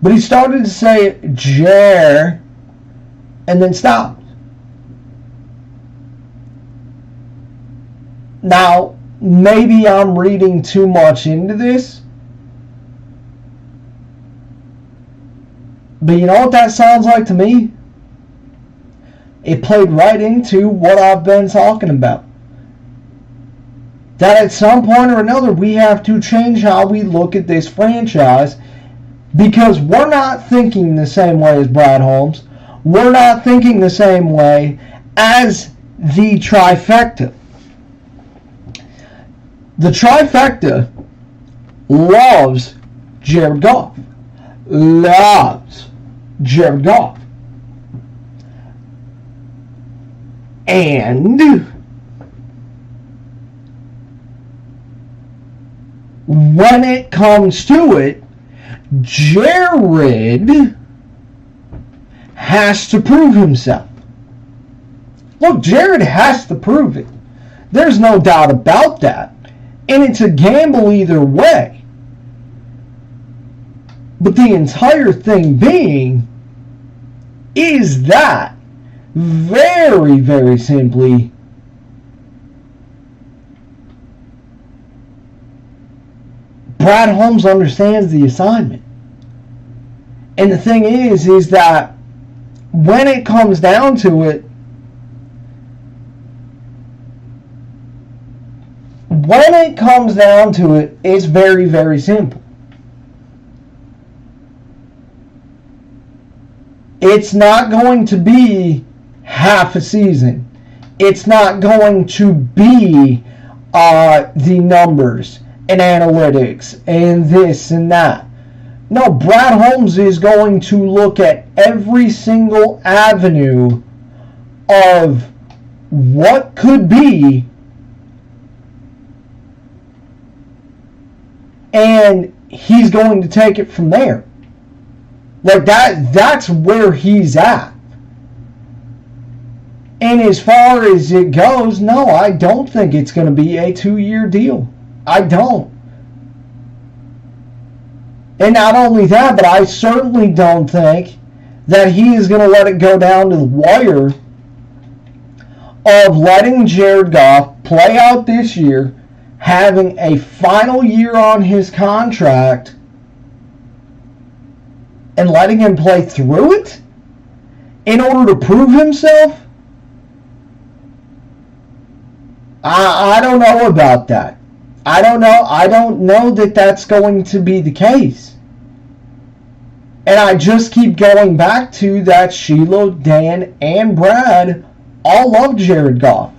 But he started to say Jer and then stopped. Now, maybe I'm reading too much into this, but you know what that sounds like to me? It played right into what I've been talking about. That at some point or another, we have to change how we look at this franchise, because we're not thinking the same way as Brad Holmes. We're not thinking the same way as the trifecta. The trifecta loves Jared Goff. Loves Jared Goff. And when it comes to it, Jared has to prove himself. Look, Jared has to prove it. There's no doubt about that. And it's a gamble either way. But the entire thing being is that, very, very simply, Brad Holmes understands the assignment. And the thing is that when it comes down to it, it's very, very simple. It's not going to be half a season. It's not going to be the numbers and analytics and this and that. No, Brad Holmes is going to look at every single avenue of what could be, and he's going to take it from there. Like that's where he's at. And as far as it goes, no, I don't think it's going to be a 2-year deal. I don't. And not only that, but I certainly don't think that he is going to let it go down to the wire of letting Jared Goff play out this year, having a final year on his contract, and letting him play through it in order to prove himself. I don't know about that. I don't know that that's going to be the case. And I just keep going back to that Sheila, Dan, and Brad all love Jared Goff.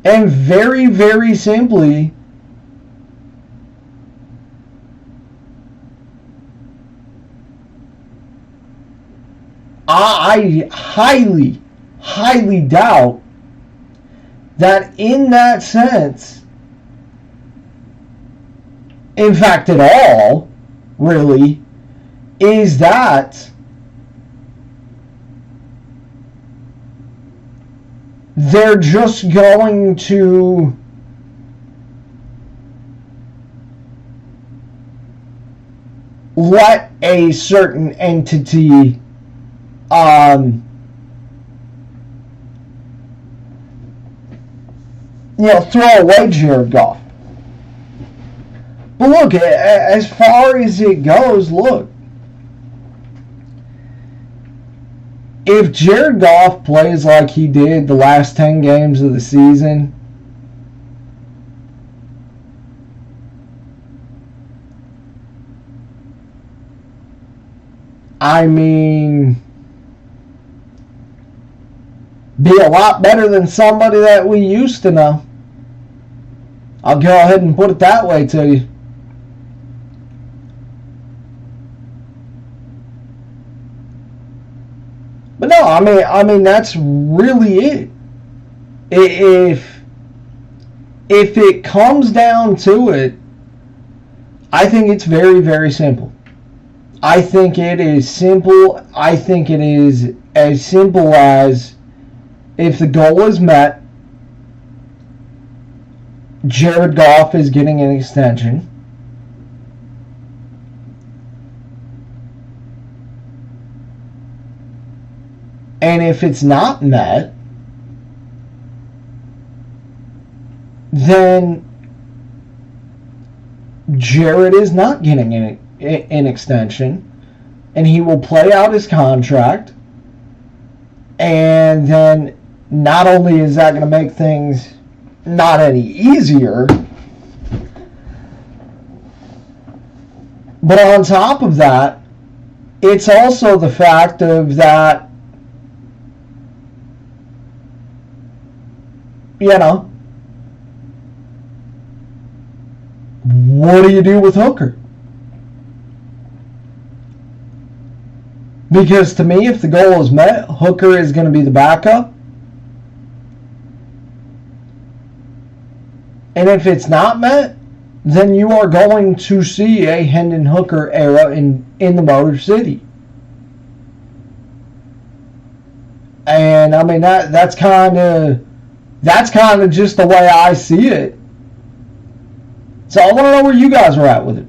And very, very simply, I highly, highly doubt that in that sense, in fact at all, really, is that they're just going to let a certain entity throw away Jared Goff. But look, as far as it goes, look, if Jared Goff plays like he did the last 10 games of the season, I mean, be a lot better than somebody that we used to know. I'll go ahead and put it that way to you. But no, I mean that's really it. If it comes down to it, I think it's very, very simple. I think it is simple. I think it is as simple as, if the goal is met, Jared Goff is getting an extension. And if it's not met, then Jared is not getting an extension, and he will play out his contract. And then not only is that going to make things not any easier, but on top of that, it's also the fact of that, what do you do with Hooker? Because to me, if the goal is met, Hooker is going to be the backup. And if it's not met, then you are going to see a Hendon Hooker era in the Motor City. And I mean that's kind of just the way I see it. So I want to know where you guys are at with it.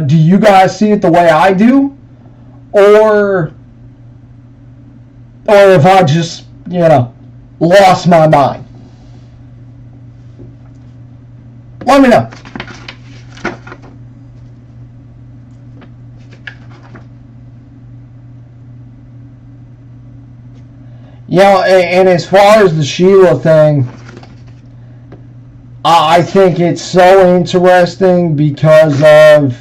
Do you guys see it the way I do? Or if I just, lost my mind? Let me know. And as far as the Sheila thing, I think it's so interesting because of,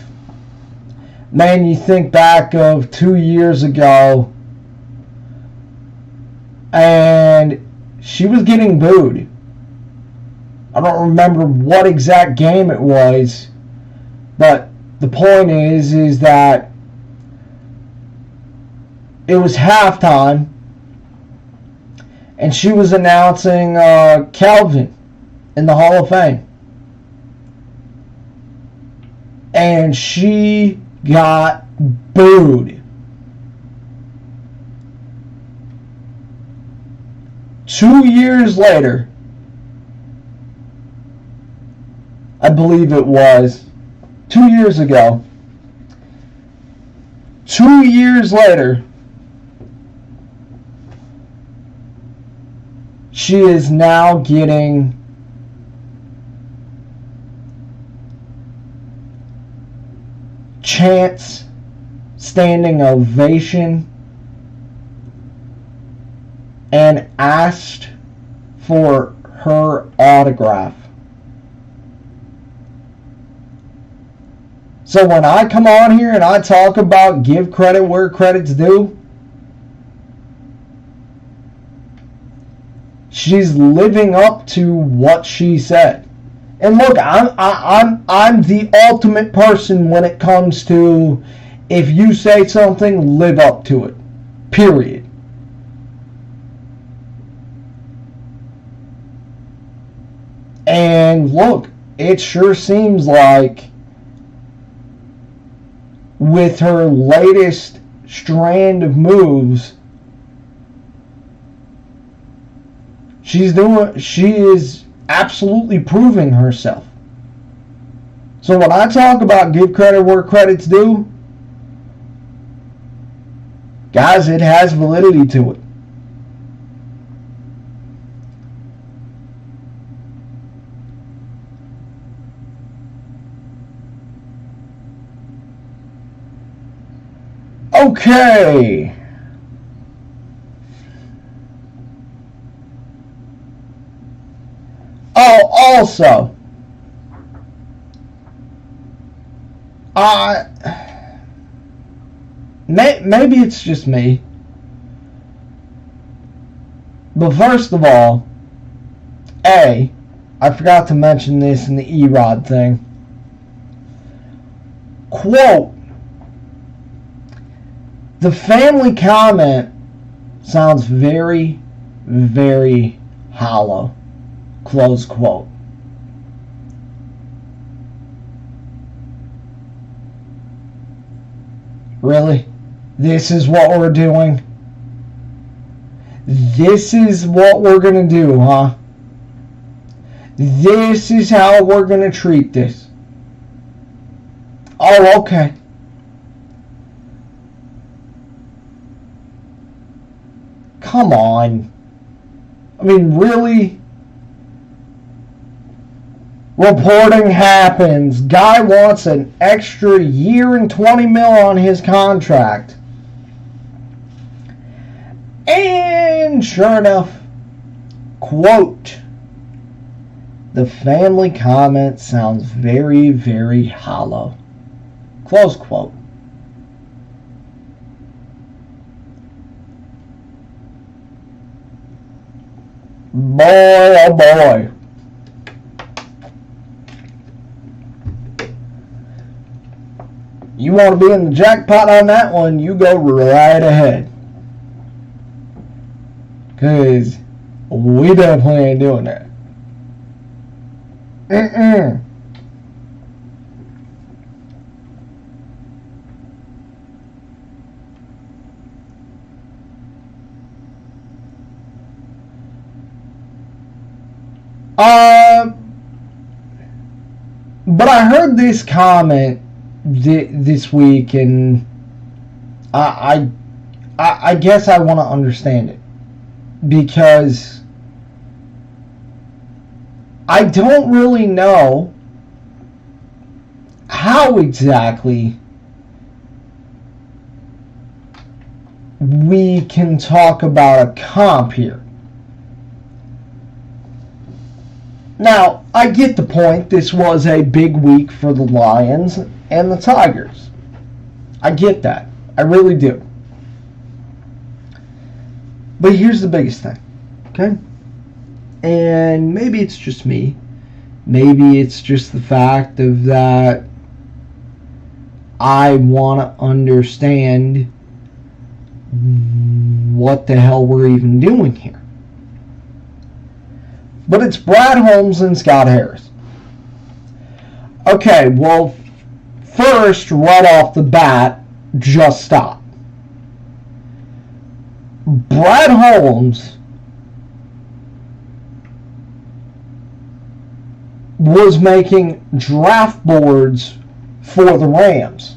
man, you think back of 2 years ago, and she was getting booed. I don't remember what exact game it was, but the point is that it was halftime, and she was announcing Calvin in the Hall of Fame. And she got booed. 2 years later, I believe it was 2 years ago, 2 years later, she is now getting chance, standing ovation, and asked for her autograph. So when I come on here and I talk about give credit where credit's due, she's living up to what she said. And look, I'm the ultimate person when it comes to, if you say something, live up to it. Period. And look, it sure seems like with her latest strand of moves, she is absolutely proving herself. So when I talk about give credit where credit's due, guys, it has validity to it. Okay. Oh, also, maybe it's just me, but first of all, I forgot to mention this in the Erod thing. Quote, the family comment sounds very, very hollow. Close quote. Really? This is what we're doing? This is what we're going to do, huh? This is how we're going to treat this. Oh, okay. Come on. I mean, really? Reporting happens. Guy wants an extra year and 20 mil on his contract. And sure enough, quote, the family comment sounds very, very hollow. Close quote. Boy, oh boy. You want to be in the jackpot on that one, you go right ahead. Because we definitely ain't doing that. But I heard this comment this week, and I guess I want to understand it, because I don't really know how exactly we can talk about a comp here. Now, I get the point. This was a big week for the Lions and the Tigers. I get that. I really do. But here's the biggest thing, okay? And maybe it's just me. Maybe it's just the fact of that I want to understand what the hell we're even doing here. But it's Brad Holmes and Scott Harris. Okay, well, first, right off the bat, just stop. Brad Holmes was making draft boards for the Rams.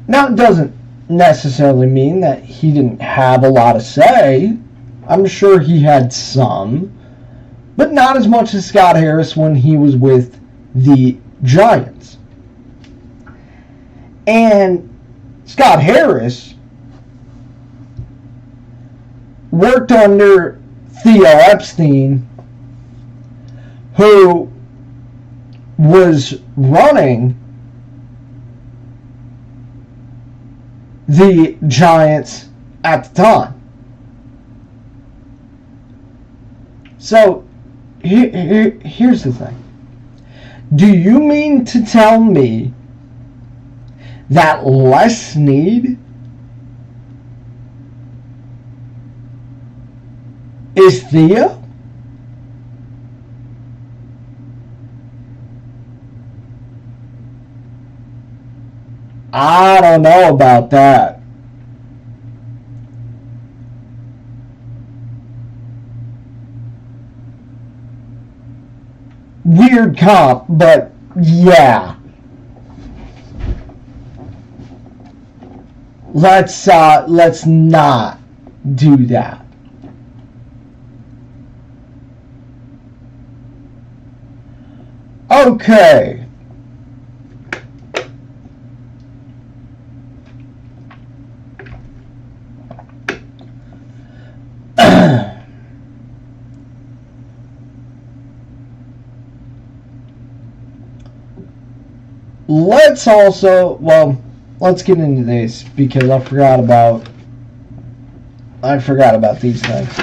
Now, it doesn't necessarily mean that he didn't have a lot of say. I'm sure he had some, but not as much as Scott Harris when he was with the Giants. And Scott Harris worked under Theo Epstein, who was running the Giants at the time. So, here's the thing. Do you mean to tell me that Les Snead is Theo? I don't know about that. Weird comp, but yeah. Let's not do that. Okay. Let's get into this, because I forgot about these things.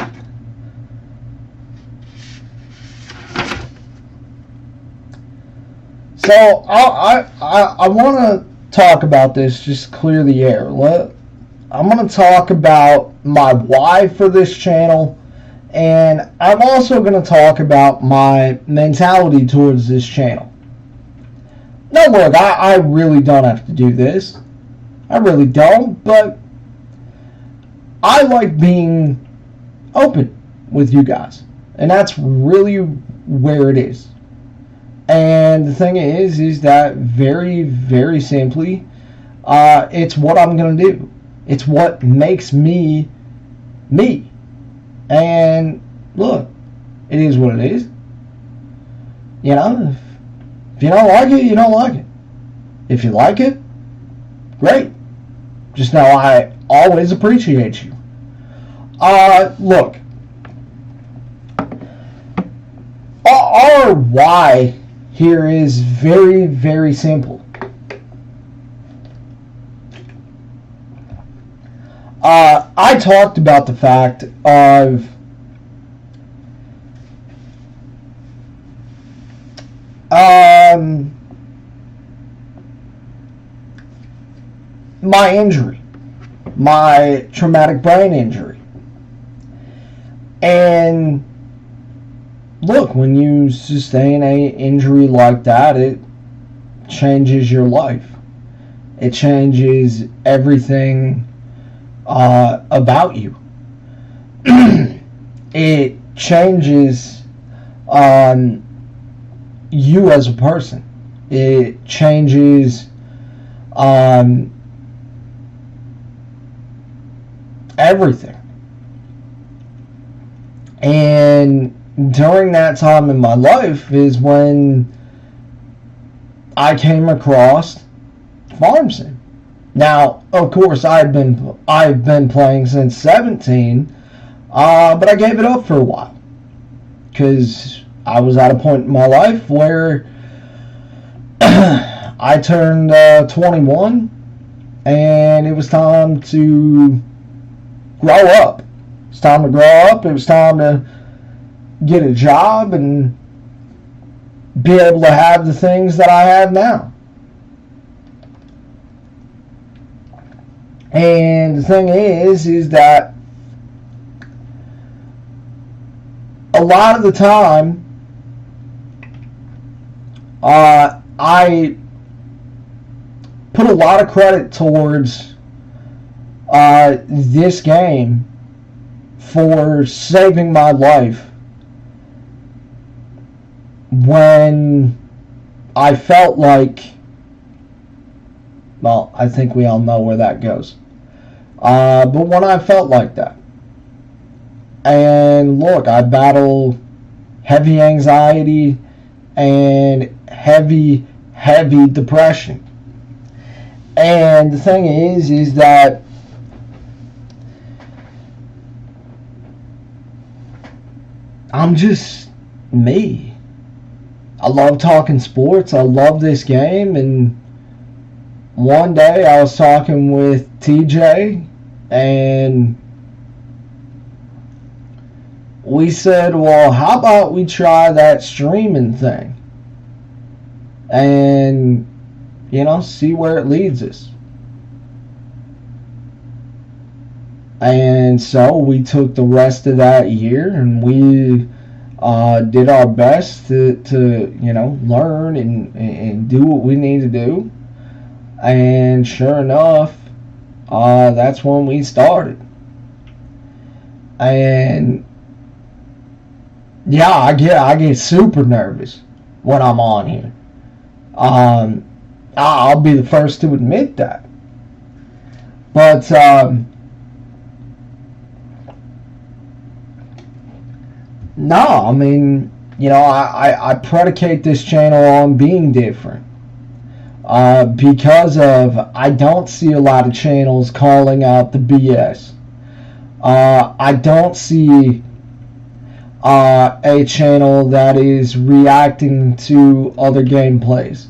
So I want to talk about this, just clear the air. I'm going to talk about my why for this channel, and I'm also going to talk about my mentality towards this channel. Now look, I really don't have to do this. I really don't, but I like being open with you guys. And that's really where it is. And the thing is that very, very simply, it's what I'm going to do. It's what makes me me. And look, it is what it is. You know, if you don't like it, you don't like it. If you like it, great. Just know I always appreciate you. Look, our why here is very, very simple. I talked about the fact of my injury, my traumatic brain injury. And look, when you sustain an injury like that, it changes your life. It changes everything about you. It changes you as a person. It changes everything. And during that time in my life is when I came across farm sim. Now, of course, I've been playing since 17, but I gave it up for a while because I was at a point in my life where I turned 21, and it was time to grow up. It's time to grow up. It was time to get a job and be able to have the things that I have now. And the thing is that a lot of the time, I put a lot of credit towards this game for saving my life when I felt like, well, I think we all know where that goes. But when I felt like that. And look, I battle heavy anxiety and heavy depression. And the thing is that I'm just me. I love talking sports. I love this game. And one day I was talking with TJ, and we said, well, how about we try that streaming thing and, see where it leads us. And so we took the rest of that year and we did our best to learn and do what we need to do. And sure enough, that's when we started. And yeah, I get super nervous when I'm on here. I'll be the first to admit that. But no, I mean, I predicate this channel on being different. Because of, I don't see a lot of channels calling out the BS. I don't see a channel that is reacting to other gameplays.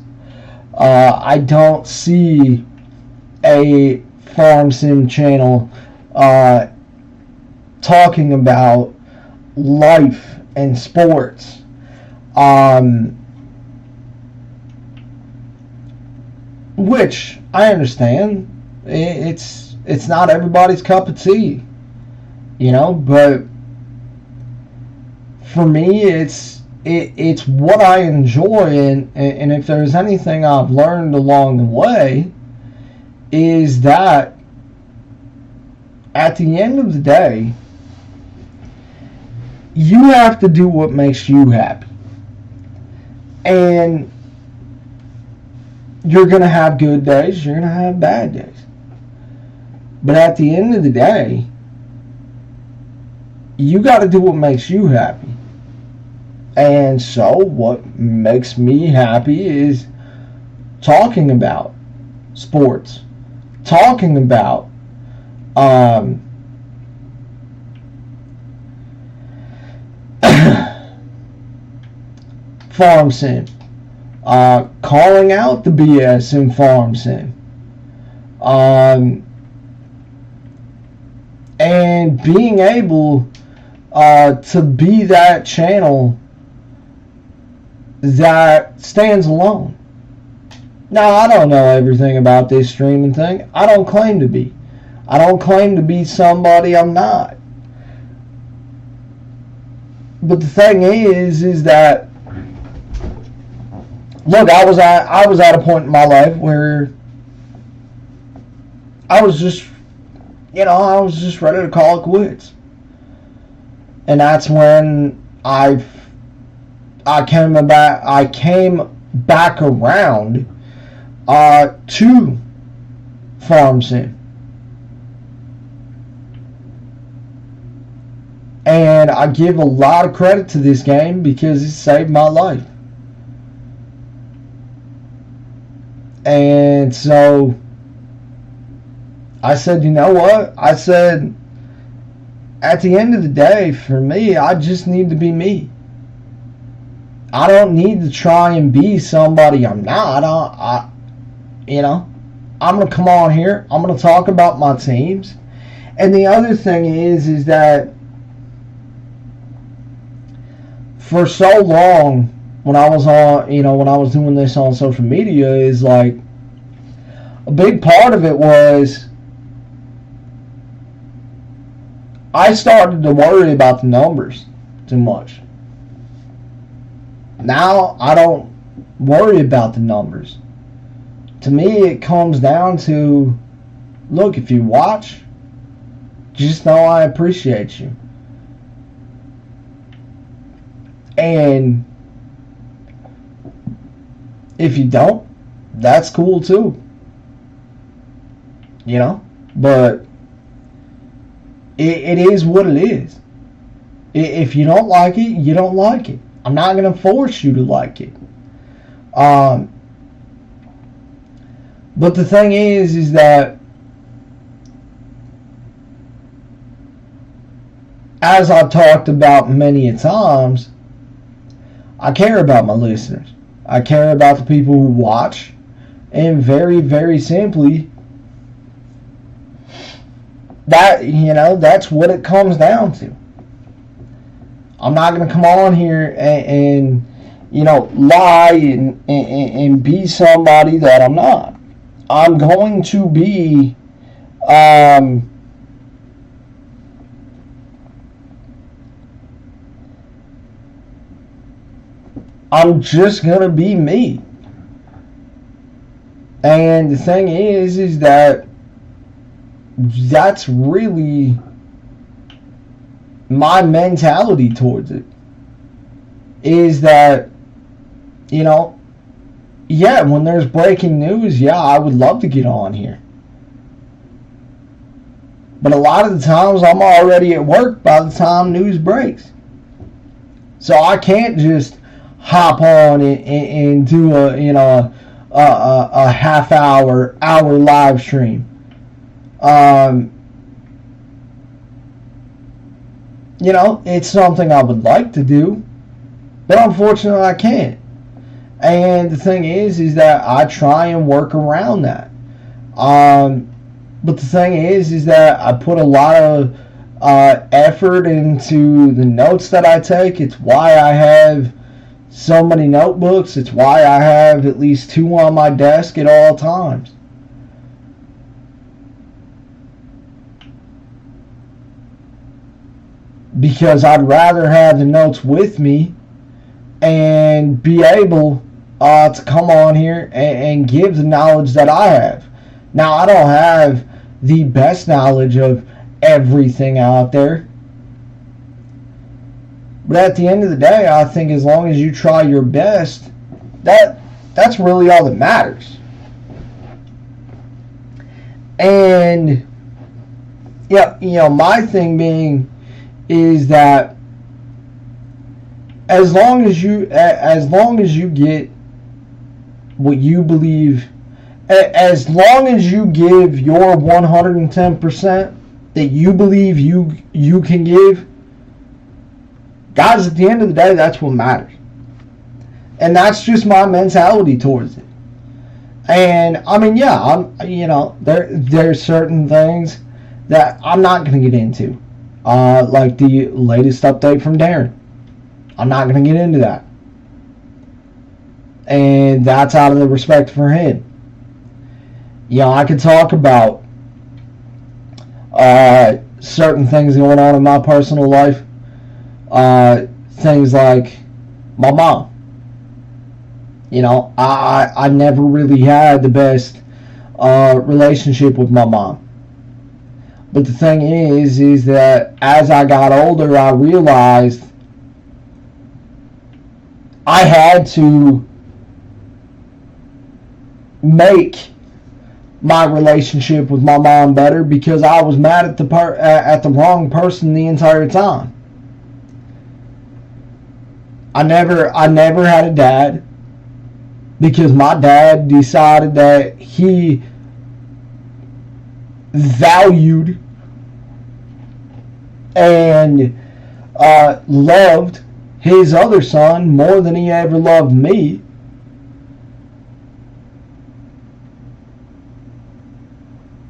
I don't see a farm sim channel talking about life and sports. Which I understand. It's not everybody's cup of tea, but for me it's what I enjoy, and if there's anything I've learned along the way is that at the end of the day you have to do what makes you happy. And you're going to have good days, you're going to have bad days. But at the end of the day, you got to do what makes you happy. And so what makes me happy is talking about sports, talking about farm sim, calling out the BS in farm sim, and being able to be that channel that stands alone. Now, I don't know everything about this streaming thing. I don't claim to be. I don't claim to be somebody I'm not. But the thing is that, look, I was at a point in my life where I was just ready to call it quits. And that's when I came back around to farm sim. And I give a lot of credit to this game because it saved my life. And so I said, you know what? I said, at the end of the day, for me, I just need to be me. I don't need to try and be somebody I'm not. I'm going to come on here. I'm going to talk about my teams. And the other thing is that for so long, when I was doing this on social media, is like, a big part of it was I started to worry about the numbers too much. Now I don't worry about the numbers. To me, it comes down to, look, if you watch, just know I appreciate you. And if you don't, that's cool too. But it is what it is. If you don't like it, you don't like it. I'm not going to force you to like it. But the thing is that as I've talked about many a times, I care about my listeners. I care about the people who watch. And very, very simply, that's what it comes down to. I'm not going to come on here and lie and be somebody that I'm not. I'm going to be I'm just going to be me. And the thing is that that's really my mentality towards it. Is that, when there's breaking news, I would love to get on here. But a lot of the times I'm already at work by the time news breaks. So I can't just hop on and do a half hour live stream. It's something I would like to do, but unfortunately I can't. And the thing is that I try and work around that. But the thing is that I put a lot of effort into the notes that I take. It's why I have so many notebooks. It's why I have at least 2 on my desk at all times. Because I'd rather have the notes with me and be able to come on here and give the knowledge that I have. Now, I don't have the best knowledge of everything out there. But at the end of the day, I think as long as you try your best, that's really all that matters. And yeah, my thing being is that as long as you get what you believe, as long as you give your 110% that you believe you can give, guys, at the end of the day, that's what matters. And that's just my mentality towards it. And I mean, yeah, there's certain things that I'm not going to get into, like the latest update from Darren. I'm not going to get into that, and that's out of the respect for him. I could talk about certain things going on in my personal life, things like my mom. I never really had the best relationship with my mom. But the thing is that as I got older, I realized I had to make my relationship with my mom better because I was mad at the wrong person the entire time. I never had a dad because my dad decided that he valued and loved his other son more than he ever loved me.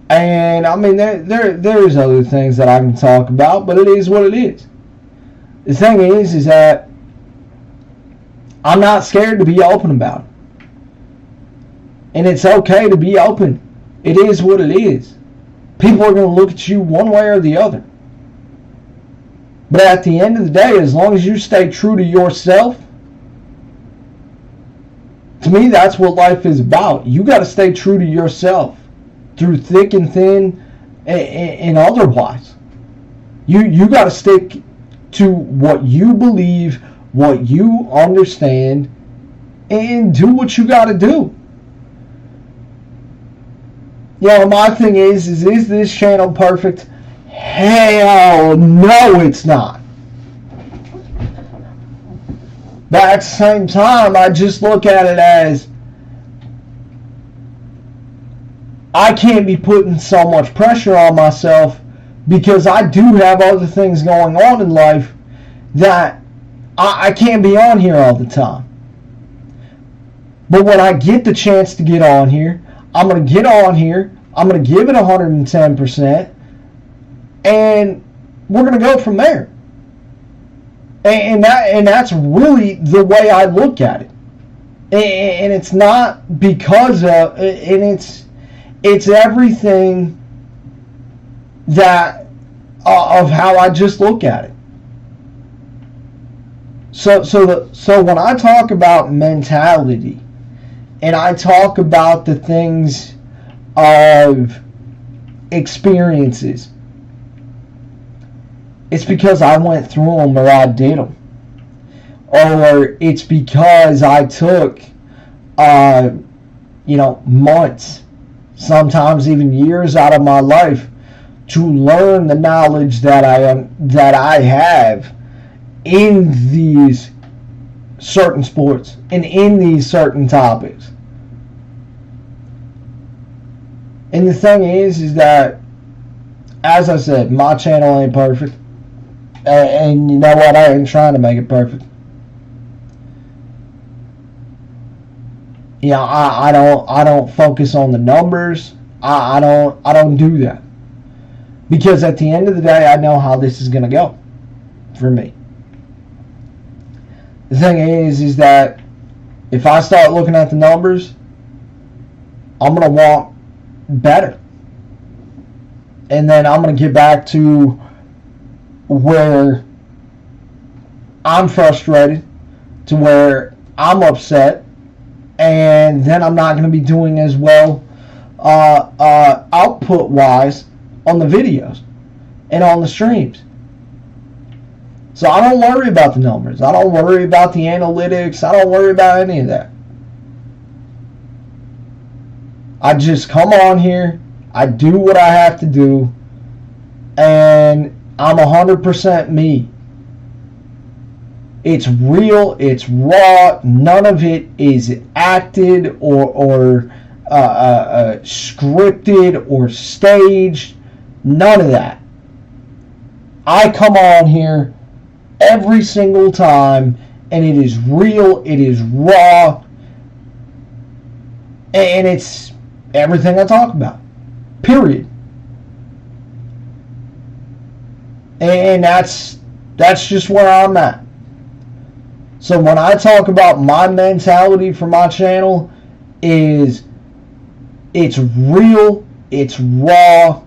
And I mean, there's other things that I can talk about, but it is what it is. The thing is that I'm not scared to be open about it. And it's okay to be open. It is what it is. People are going to look at you one way or the other. But at the end of the day, as long as you stay true to yourself, to me, that's what life is about. You got to stay true to yourself through thick and thin and otherwise. You got to stick to what you believe, what you understand, and do what you got to do. My thing is this channel perfect? Hell no, it's not. But at the same time, I just look at it as I can't be putting so much pressure on myself because I do have other things going on in life that I can't be on here all the time. But when I get the chance to get on here, I'm going to get on here, I'm going to give it 110%, and we're going to go from there. And that's really the way I look at it. And it's not because of, and it's everything that of how I just look at it. So when I talk about mentality, and I talk about the things of experiences, it's because I went through them or I did them. Or it's because I took, months, sometimes even years out of my life to learn the knowledge that I have in these certain sports and in these certain topics. And the thing is that, as I said, my channel ain't perfect. And you know what? I ain't trying to make it perfect. I don't focus on the numbers. I don't do that. Because at the end of the day, I know how this is going to go for me. The thing is that if I start looking at the numbers, I'm going to want better. And then I'm going to get back to where I'm frustrated, to where I'm upset, and then I'm not going to be doing as well output-wise on the videos and on the streams. So I don't worry about the numbers. I don't worry about the analytics. I don't worry about any of that. I just come on here. I do what I have to do. And I'm 100% me. It's real. It's raw. None of it is acted or scripted or staged. None of that. I come on here every single time, and it is real, it is raw, and it's everything I talk about. Period. And that's just where I'm at. So when I talk about my mentality for my channel, is it's real, it's raw,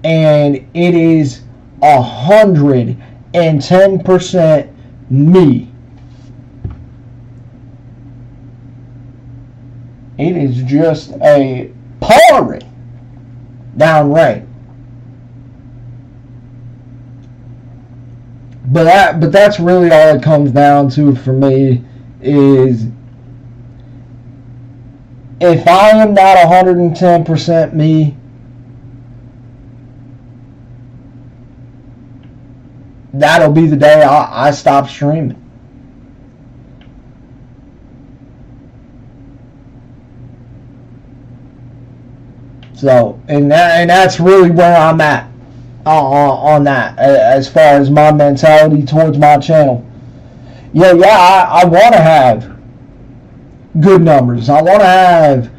and it is 110% me. It is just a pouring down rain. But that's really all it comes down to for me, is if I am not 110% me, that'll be the day I stop streaming. So, and that's really where I'm at on that, as far as my mentality towards my channel. I want to have good numbers. I want to have,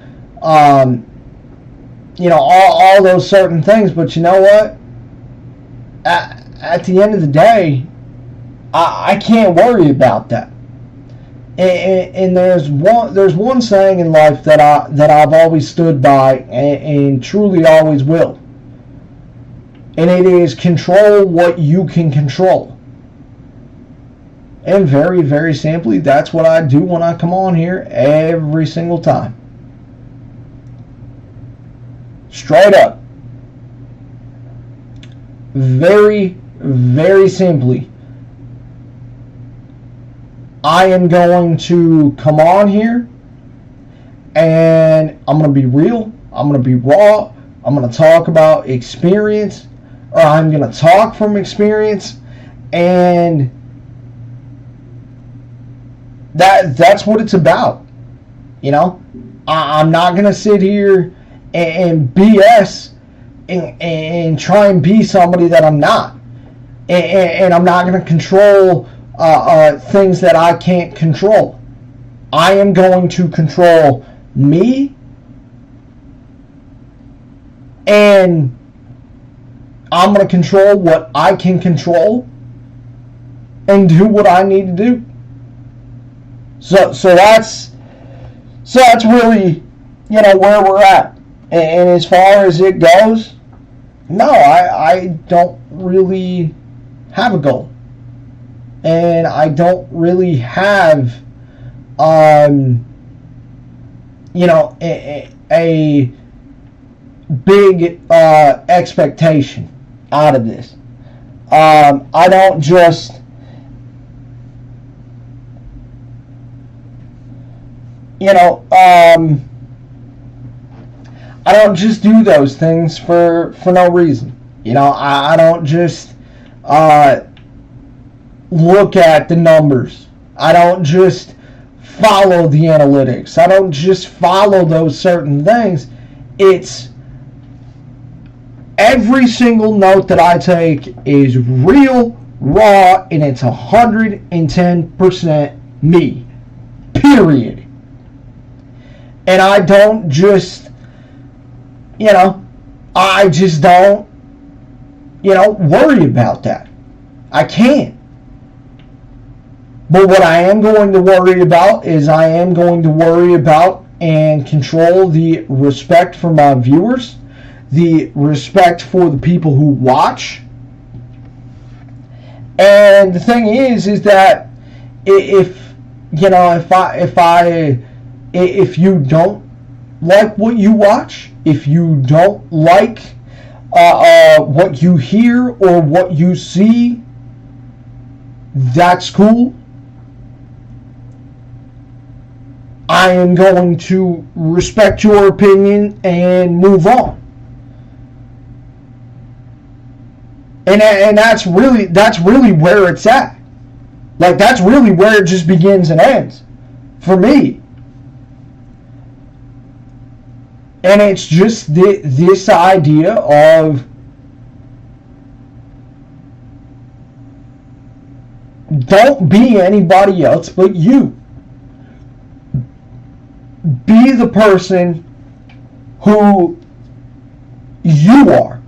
all those certain things. But you know what? At the end of the day, I can't worry about that. And there's one saying in life that I've always stood by and truly always will. And it is control what you can control. And very, very simply, that's what I do when I come on here every single time. Straight up. Very, very simply, I am going to come on here and I'm going to be real. I'm going to be raw. I'm going to talk about experience, or I'm going to talk from experience, and that's what it's about. I'm not going to sit here and BS and try and be somebody that I'm not. And I'm not going to control things that I can't control. I am going to control me, and I'm going to control what I can control and do what I need to do. So that's really, where we're at. And as far as it goes, no, I don't really have a goal. And I don't really have, a big expectation out of this. I don't just, I don't just do those things for no reason. I don't just look at the numbers. I don't just follow the analytics. I don't just follow those certain things. It's every single note that I take is real, raw, and it's 110% me. Period. And I don't just, I just don't, worry about that. I can't. But what I am going to worry about is I am going to worry about and control the respect for my viewers, the respect for the people who watch. And the thing is that if you don't like what you watch, if you don't like what you hear or what you see, That's cool. I am going to respect your opinion and move on. And that's really where it's at. Like, that's really where it just begins and ends for me. And it's just this idea of don't be anybody else but you. Be the person who you are.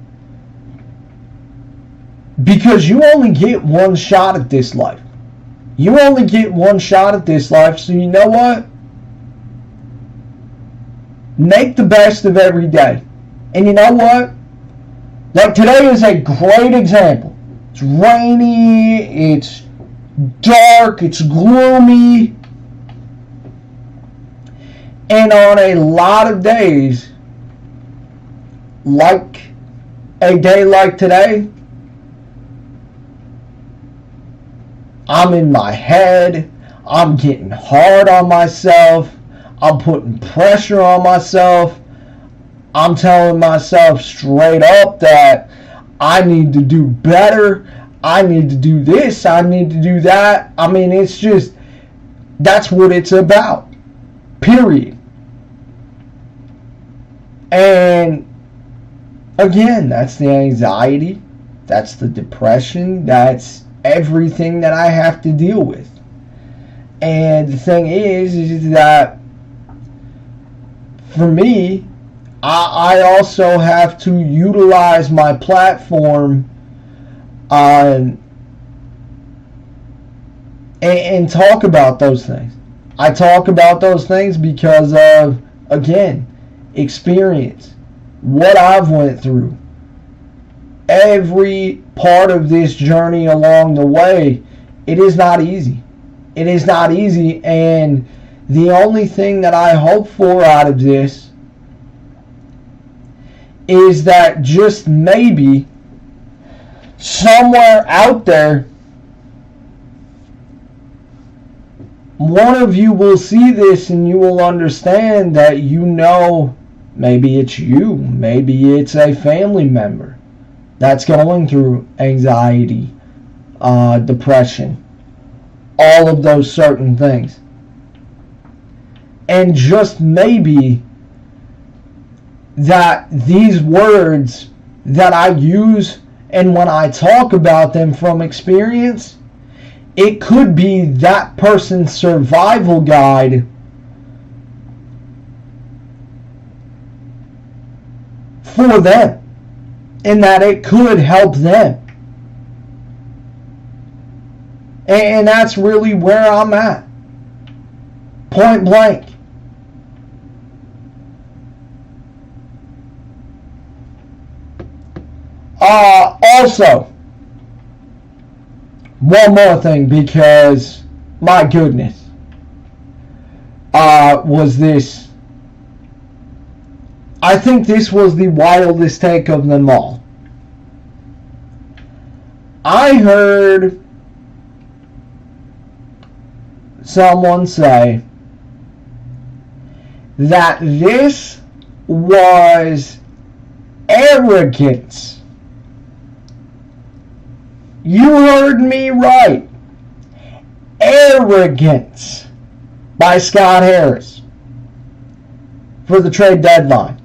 Because you only get one shot at this life. You only get one shot at this life, so you know what? Make the best of every day. And you know what? Like, today is a great example. It's rainy, it's dark, it's gloomy. And on a lot of days, like a day like today, I'm in my head, I'm getting hard on myself, I'm putting pressure on myself, I'm telling myself straight up that I need to do better, I need to do this, I need to do that. I mean, it's just, that's what it's about. Period. And again, that's the anxiety, that's the depression, that's everything that I have to deal with. And the thing is that for me, I also have to utilize my platform and talk about those things. I talk about those things because of, again, experience, what I've went through, every part of this journey along the way. It is not easy. It is not easy, and the only thing that I hope for out of this is that just maybe somewhere out there, one of you will see this and you will understand that, you know, maybe it's you, maybe it's a family member that's going through anxiety, depression, all of those certain things. And just maybe that these words that I use, and when I talk about them from experience, it could be that person's survival guide for them, in that it could help them. And that's really where I'm at. Point blank. Also, one more thing, because my goodness, was this. I think this was the wildest take of them all. I heard someone say that this was arrogance. You heard me right. Arrogance by Scott Harris for the trade deadline.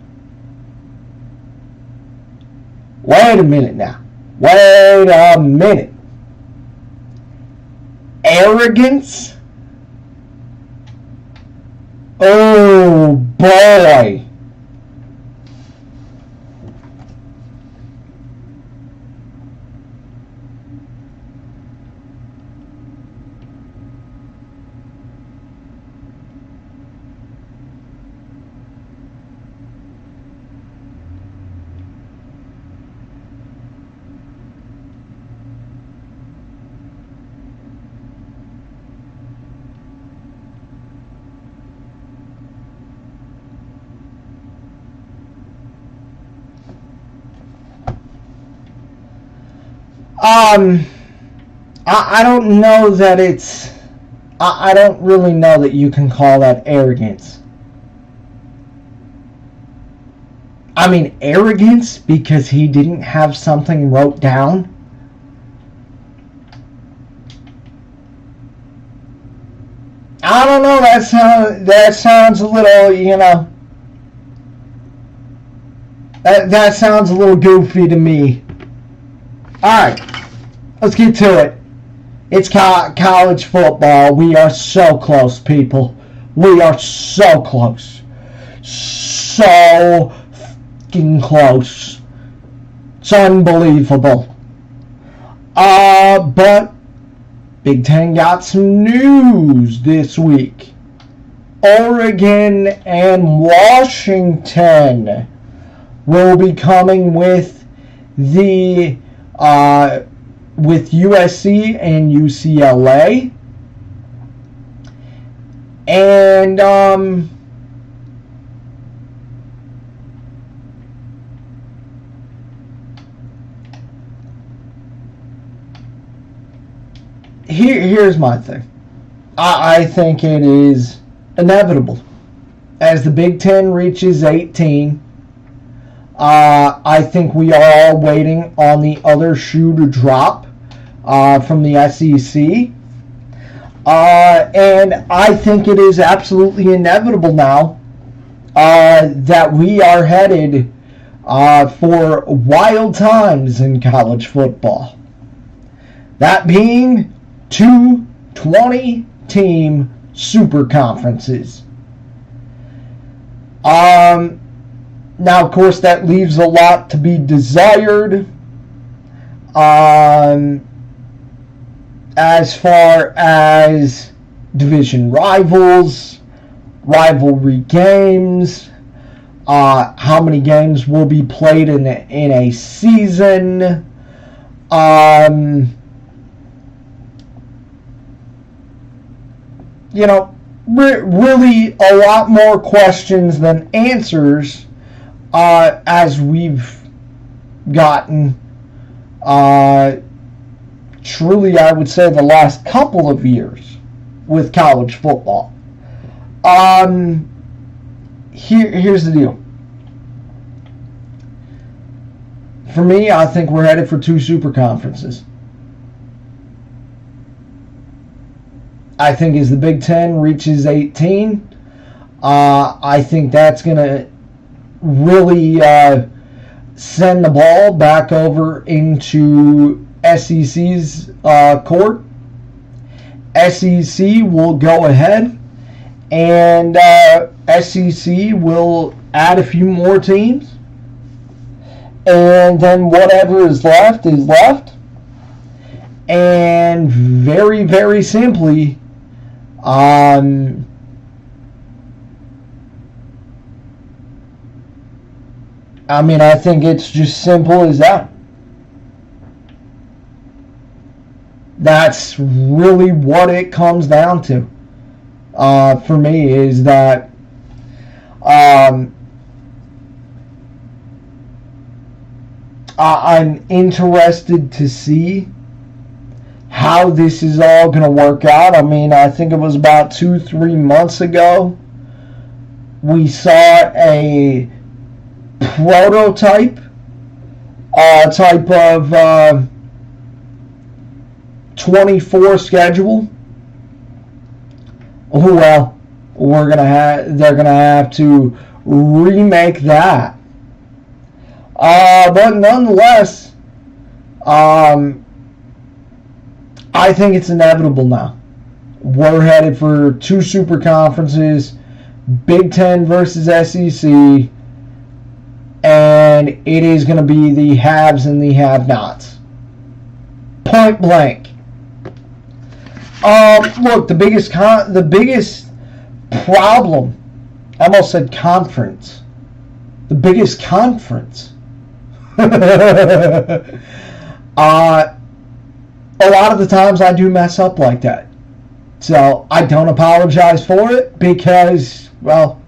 Wait a minute now. Wait a minute. Arrogance? Oh boy. I don't know that it's... I don't really know that you can call that arrogance. I mean, arrogance because he didn't have something wrote down? I don't know, that sounds a little, that sounds a little goofy to me. Alright, let's get to it. It's college football. We are so close, people. We are so close. So fucking close. It's unbelievable. But Big Ten got some news this week. Oregon and Washington will be coming with the with USC and UCLA. And here's my thing. I think it is inevitable. As the Big Ten reaches 18, I think we are all waiting on the other shoe to drop from the SEC. And I think it is absolutely inevitable now that we are headed for wild times in college football. That being 2 20-team super conferences. Now, of course, that leaves a lot to be desired as far as division rivals, rivalry games, how many games will be played in a season, really a lot more questions than answers as we've gotten truly, I would say, the last couple of years with college football. Here's the deal. For me, I think we're headed for 2 super conferences. I think as the Big Ten reaches 18, I think that's going to really send the ball back over into SEC's court. SEC will go ahead and SEC will add a few more teams, and then whatever is left, and very, very simply, I think it's just simple as that. That's really what it comes down to. For me, is that I'm interested to see how this is all going to work out. I think it was about 2-3 months ago we saw a prototype type of 24 schedule. Well, they're gonna have to remake that. But nonetheless, I think it's inevitable now. We're headed for 2 super conferences, Big Ten versus SEC, and it is going to be the haves and the have-nots. Point blank. Look, the biggest problem, I almost said conference. The biggest conference. A lot of the times I do mess up like that. So I don't apologize for it because, well,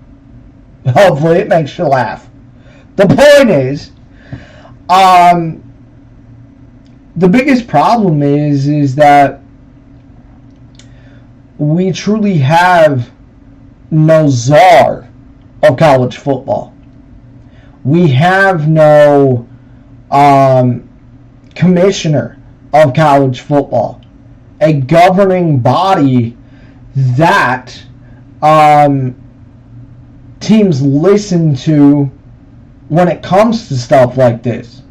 hopefully it makes you laugh. The point is, the biggest problem is that we truly have no czar of college football. We have no commissioner of college football, a governing body that teams listen to when it comes to stuff like this.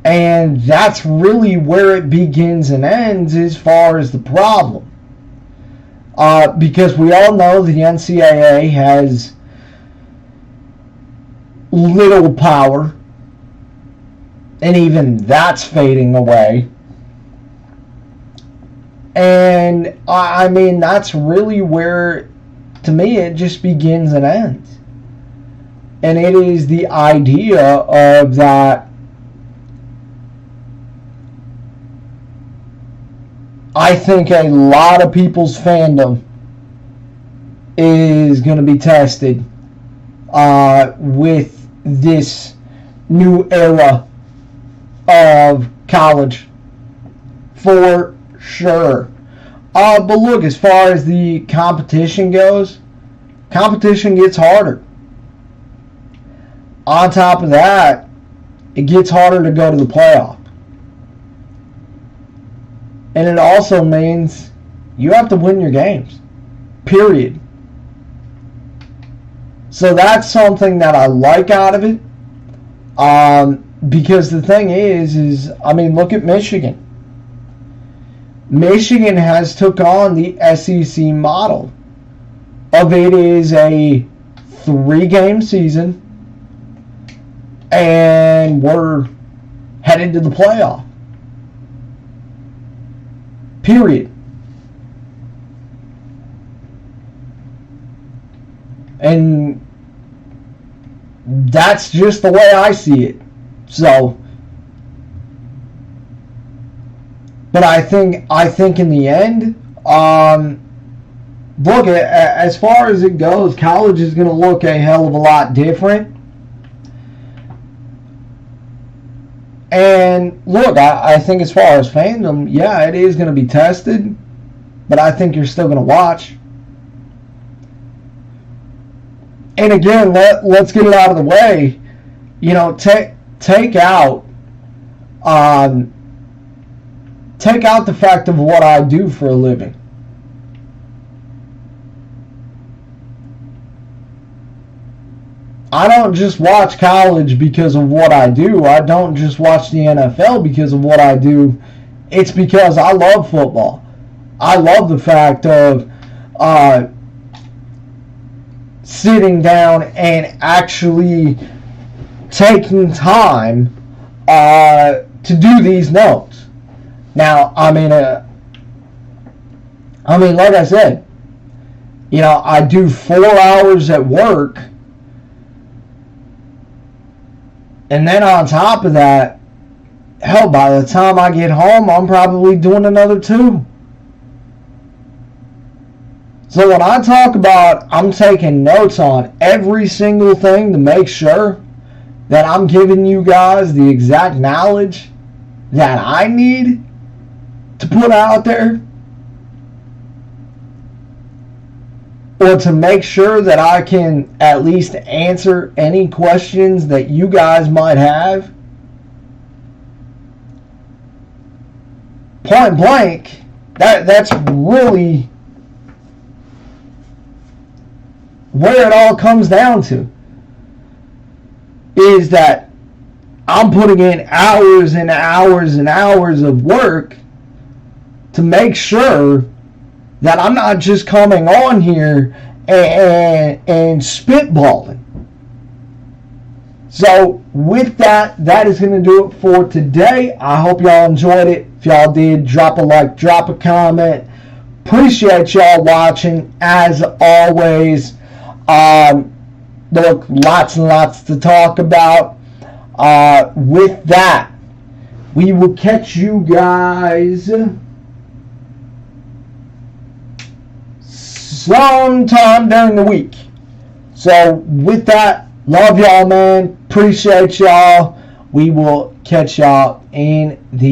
And that's really where it begins and ends as far as the problem. Because we all know the NCAA has little power, and even that's fading away. And I mean, that's really where, to me, it just begins and ends. And it is the idea of that I think a lot of people's fandom is going to be tested with this new era of college, for sure. But look, as far as the competition goes, competition gets harder. On top of that, it gets harder to go to the playoff. And it also means you have to win your games. Period. So that's something that I like out of it. Because the thing is, I mean, look at Michigan. Michigan has took on the SEC model of it is a 3-game season and we're headed to the playoff. Period. And that's just the way I see it. So, but I think in the end, look, as far as it goes, college is going to look a hell of a lot different. And look, I think as far as fandom, yeah, it is going to be tested, but I think you're still going to watch. And again, let's get it out of the way. You know, take out the fact of what I do for a living. I don't just watch college because of what I do. I don't just watch the NFL because of what I do. It's because I love football. I love the fact of sitting down and actually taking time to do these notes. Now, I mean, like I said, you know, I do 4 hours at work. And then on top of that, hell, by the time I get home, I'm probably doing another 2. So when I talk about I'm taking notes on every single thing to make sure that I'm giving you guys the exact knowledge that I need to put out there, or to make sure that I can at least answer any questions that you guys might have, point blank, that's really where it all comes down to, is that I'm putting in hours and hours and hours of work to make sure that I'm not just coming on here and spitballing. So with that, that is going to do it for today. I hope y'all enjoyed it. If y'all did, drop a like, drop a comment. Appreciate y'all watching as always. Look, lots and lots to talk about. With that, we will catch you guys sometime during the week. So with that, love y'all, man. Appreciate y'all. We will catch y'all in the